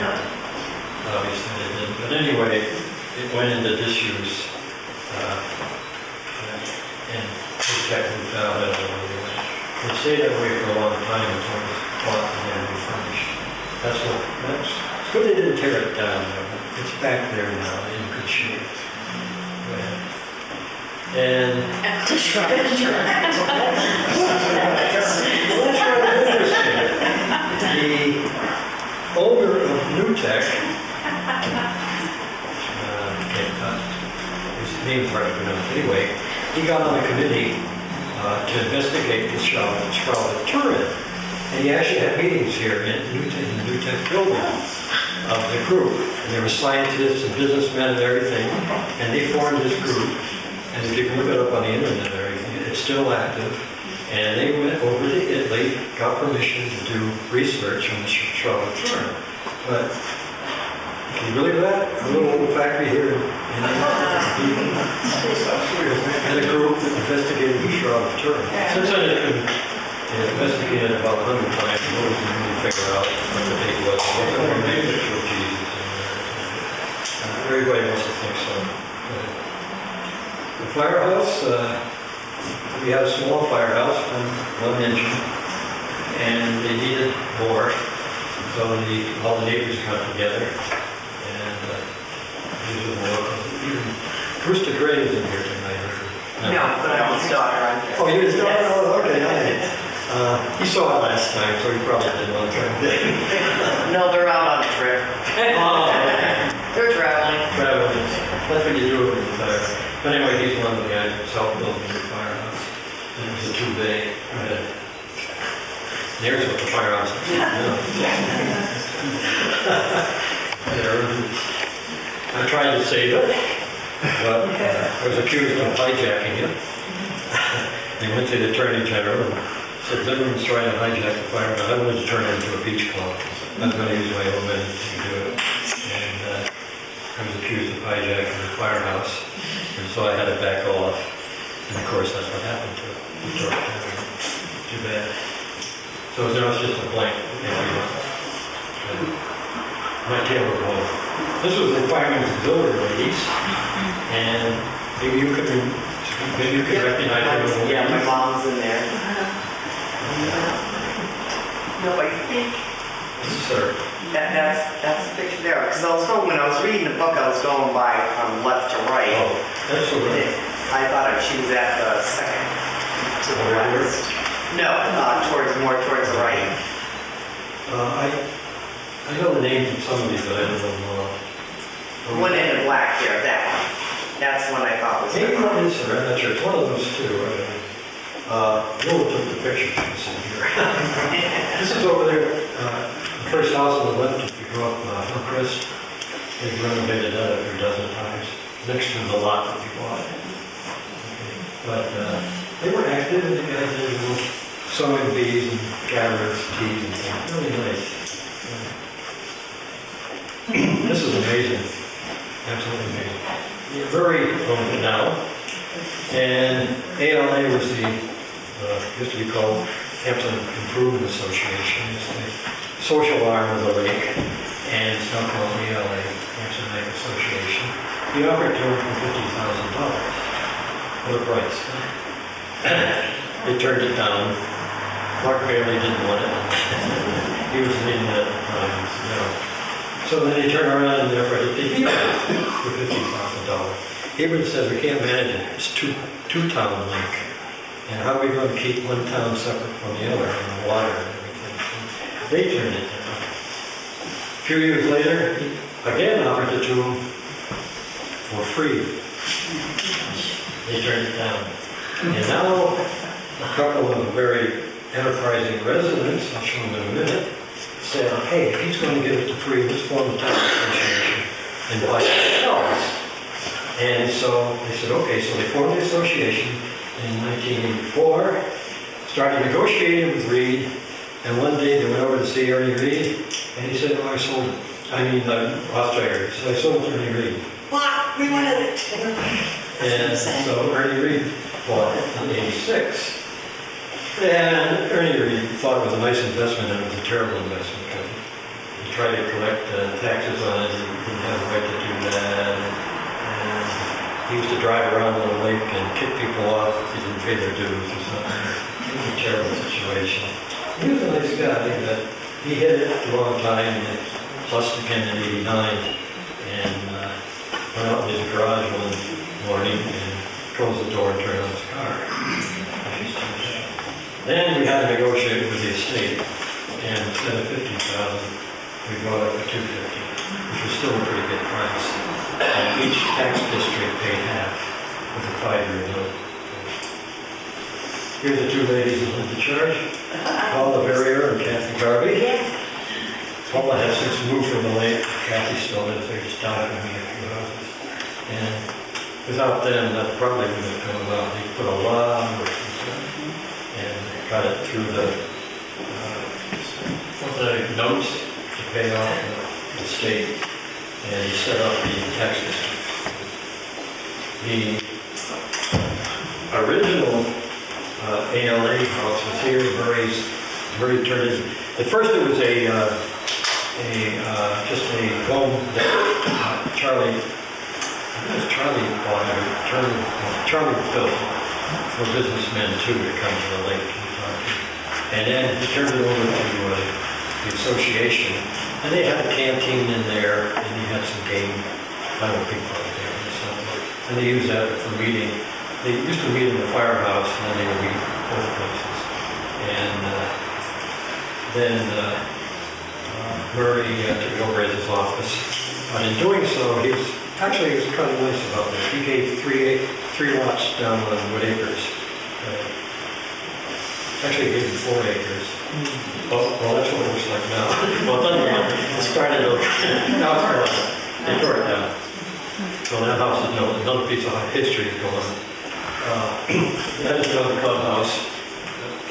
obviously they didn't. But anyway, it went into disuse. And new tech moved out of it. They stayed that way for a long time until it was bought and then refurbished. That's good they didn't tear it down, though. It's back there now in good shape. And that's rather interesting. The owner of New Tech, his name's hard to pronounce anyway, he got on a committee to investigate the Charlotte Turin. And he actually had meetings here in the New Tech building of the group. And there were scientists and businessmen and everything. And they formed this group. And if you can look it up on the internet or anything, it's still active. And they went over to Italy, got permission to do research on the Charlotte Turin. But can you believe that? A little old factory here in and a group that investigated the Charlotte Turin. Since then it's been investigated about 100 times. Nobody can really figure out what the date was. What the name of Jesus. Everybody wants to think so. The firehouse, we had a small firehouse, one engine, and they needed more. So all the neighbors got together, and used more. Brewster Gray is in here tonight. No, but I'm his daughter. Oh, you're his daughter? Oh, okay. You saw it last time, so you probably didn't want to. No, they're out on a trip. Oh, They're traveling. traveling. That's what you do with the fire. But anyway, he's one of the guys that helped build the firehouse. And it was a two-bay. There's what the firehouse is. I tried to save it, but I was accused of hijacking it. They went to the Attorney General and said, Zimmerman's trying to hijack the firehouse. I wanted to turn it into a beach club. I was going to use my own money to do it. And I was accused of hijacking the firehouse. And so I had to back off. And of course, that's what happened to it. Too bad. So now it's just a blank. My tail was long. This was the fireman's builder, ladies, and maybe you could recognize everyone. Yeah, my mom's in there. No, I think Sir. that's the picture there. Because when I was reading the book, I was going by from left to right. Oh, that's the way. I thought she was at the second to the Over here? west. No, more towards the right. I know the names of some of these, but I don't know. The one in the black there, that one. That's the one I thought was. Maybe one is her, I'm not sure. It's one of those two. Bill took the picture from this in here. This is over there, the first house on the left, if you go up Hillcrest. They've renovated that a few dozen times. Next to the lot that we bought. Okay. But they were active, and the guys did little sowing bees and gatherers, teas and things. Really nice. This is amazing. Absolutely amazing. They're very open now. And ALA was the, used to be called Amston Improvement Association. It's the social arm of the lake. And it's now called ALA, Amston Lake Association. We offered to him for $50,000. What a price. They turned it down. Mark Bailey didn't want it. He was leading it at the time. No. So then they turn around and they're ready to heal for $50,000. Hebron says we can't manage it. It's two-town lake. And how are we going to keep one town separate from the other and the water and everything? So they turned it down. A few years later, he again offered it to them for free. They turned it down. And now a couple of very enterprising residents, I'll show them in a minute, said, hey, if he's going to give it for free, let's form a tax association and buy it ourselves. And so they said, okay, so they formed the association in 1984, started negotiating with Reed, and one day they went over to see Ernie Reed, and he said, oh, I sold it. I mean, Australia, so I sold it to Ernie Reed. What? We wanted it. And so Ernie Reed bought it in '86. And Ernie Reed thought it was a nice investment, and it was a terrible investment. He tried to collect taxes on it, and he didn't have the right to do that. And he used to drive around on the lake and kick people off if they didn't pay their dues or something. It was a terrible situation. He was a nice guy, but he hit it at the wrong time, and it bust again in '89. And went out in his garage one morning and closed the door and turned on his car. Then we had to negotiate with the estate, and instead of $50,000, we bought it for $250,000, which was still a pretty good price. And each tax district paid half with a 5-year note. Here's the two ladies who led the charge, Paula Verrier and Kathy Garvey. Paula has since moved from the lake. Kathy still lives there, just down from me a few houses. And without them, that probably wouldn't have come about. They put a lot of work into it and got it through the notes to pay off the state and set up the tax district. The original ALA house was here. Murray turned it. At first, it was just a home that Charlie bought it. Charlie built for businessmen too to come to the lake. And then he turned it over to the association. And they had a canteen in there, and he had some game, people out there and something. And they used that for meeting. They used to meet in the firehouse, and then they would meet both places. And then Murray took over as his office. But in doing so, he was kind of nice about this. He gave three lots down on Wood Acres. Actually, he gave him 4 acres. Well, that's what it looks like now. Well, it doesn't matter. It started over. Now it's gone. They tore it down. So that house is another piece of history is going on. That is another clubhouse,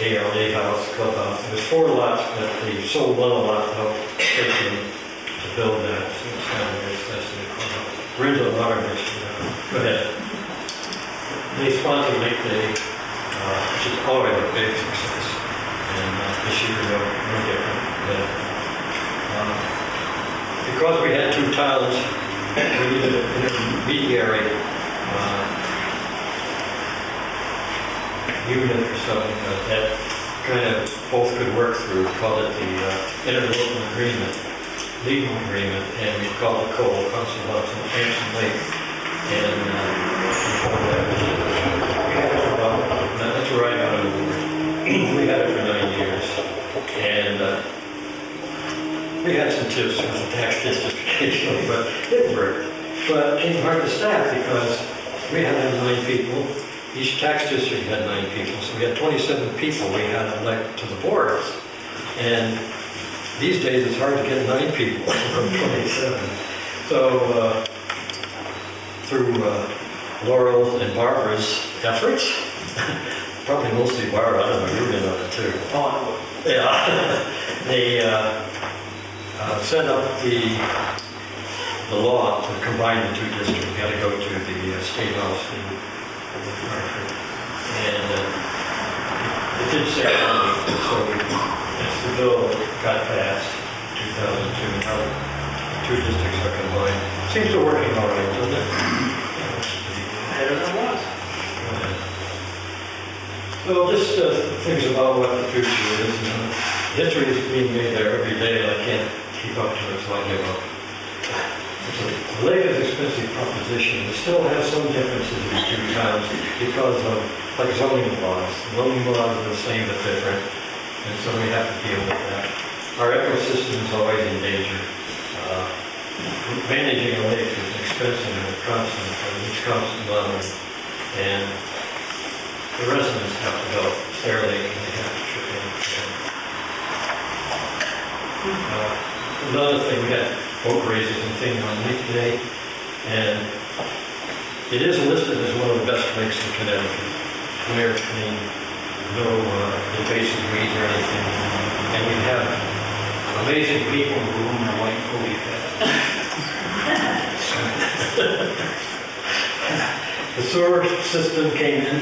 ALA house, clubhouse. There's 4 lots, but they sold one lot to help pay them to build that. So it's kind of nice. That's the clubhouse. We're into the modern history now. Go ahead. They sponsored Lake Day, which is always a big success. and this year no different. Because we had two towns, we needed an intermediary unit or something that kind of both could work through. We called it the interlocal agreement, legal agreement, and we called it COLE, Council of Amston Lake. And that's where I got on board. We had it for 9 years, and we had some tips with the tax district occasionally, but it worked. But it came hard to staff because we had 9 people. Each tax district had 9 people, so we had 27 people we had elected to the boards. And these days it's hard to get 9 people from 27. So through Laurel and Barbara's efforts, probably mostly Barbara, I don't know, you've been on it too. Oh, Yeah, they set up the law to combine the two districts. We had to go to the State House in Hartford. And it did say something, so the bill got passed in 2002. Now the two districts are combined. Seems to be working all right, doesn't it? better than it was. So just things about what the future is. History is being made there every day, and I can't keep up to it, so I give up. The lake is an expensive proposition. We still have some differences in the two towns because of, like, zoning laws. Zoning laws are the same but different, and so we have to deal with that. Our ecosystem is always in danger. Managing a lake is expensive and it's constant money, and the residents have to help their lake, and they have to chip in. Another thing, we had boat races and things on Lake Day, and it is listed as one of the best lakes in Connecticut. Clear, clean, no invasive weeds or anything, and we have amazing people who own their white pony pad. The sewer system came in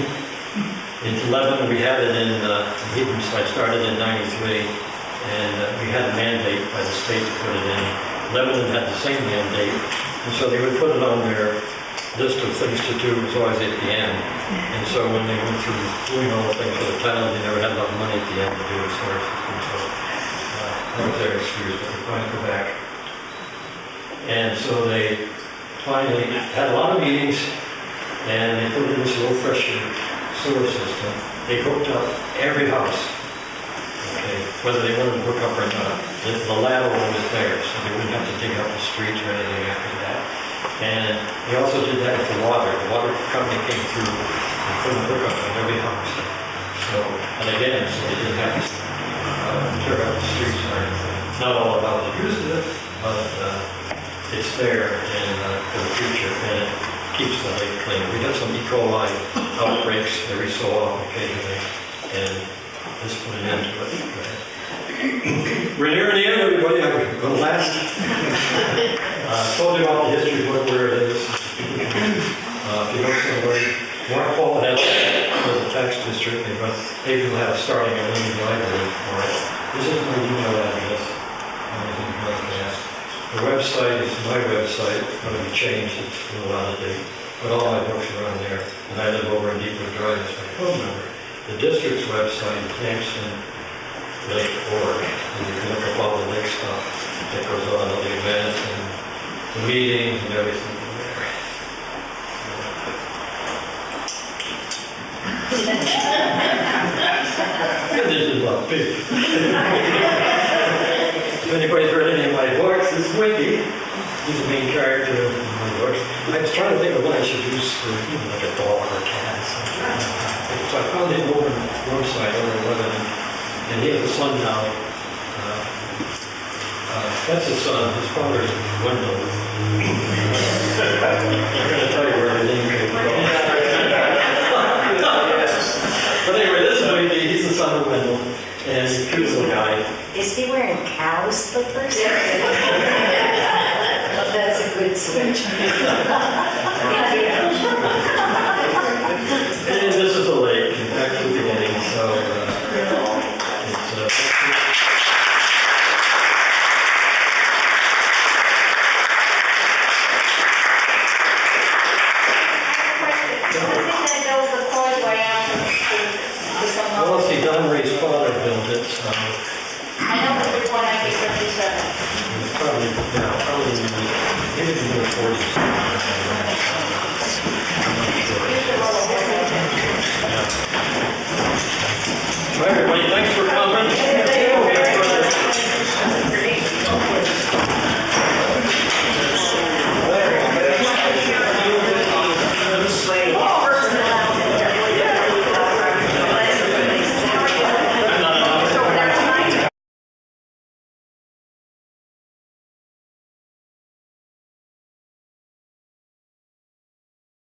11. We had it in Hebron, so I started in 93, and we had a mandate by the state to put it in. Lebanon had the same mandate, and so they would put it on their list of things to do. It was always at the end. And so when they went through doing all the things for the town, they never had enough money at the end to do a sewer system. So that was their excuse, but they're trying to go back. And so they finally had a lot of meetings, and they put in this low pressure sewer system. They hooked up every house, okay, whether they wanted to hook up or not. The lateral was there, so they wouldn't have to dig up the streets or anything after that. And they also did that with the water. The water company came through and put a hookup on every house. So, and again, so they didn't have to tear up the streets or anything. Not all about the use of it, but it's there and for the future, and it keeps the lake clean. We got some E. coli outbreaks every so often occasionally, and this put an end to it. We're nearing the end, everybody. I'm going to last. Told you about the history of where it is. If you know somebody, Mark Paul has a tax district, maybe we'll have starting a living library for it. This is my email address. The website is my website. It's going to be changed. It's a little out of date. But all my books are on there. And I live over in Deepwood Drive. It's my phone number. The district's website is AmstonLake.org. And you can look up all the lake stuff that goes on, all the events and the meetings and everything from there. This is not big. If anybody's read any of my books, this is Winky. He's the main character of my books. I was trying to think of what I should use for, like a dog or a cat or something. So I found him over in Roadside, over in Lebanon, and he has a son now. That's his son. His father is Wendell. I'm going to tell you where his name came from. But anyway, this is Winky. He's the son of Wendell, and he's a cute little guy. Is he wearing cow slippers? That's a good switch. And this is a lake, back to the beginning, so it's Well, let's see, Don Ray's father built it, so I know it's before 1957. it's probably, yeah, probably in the 40s.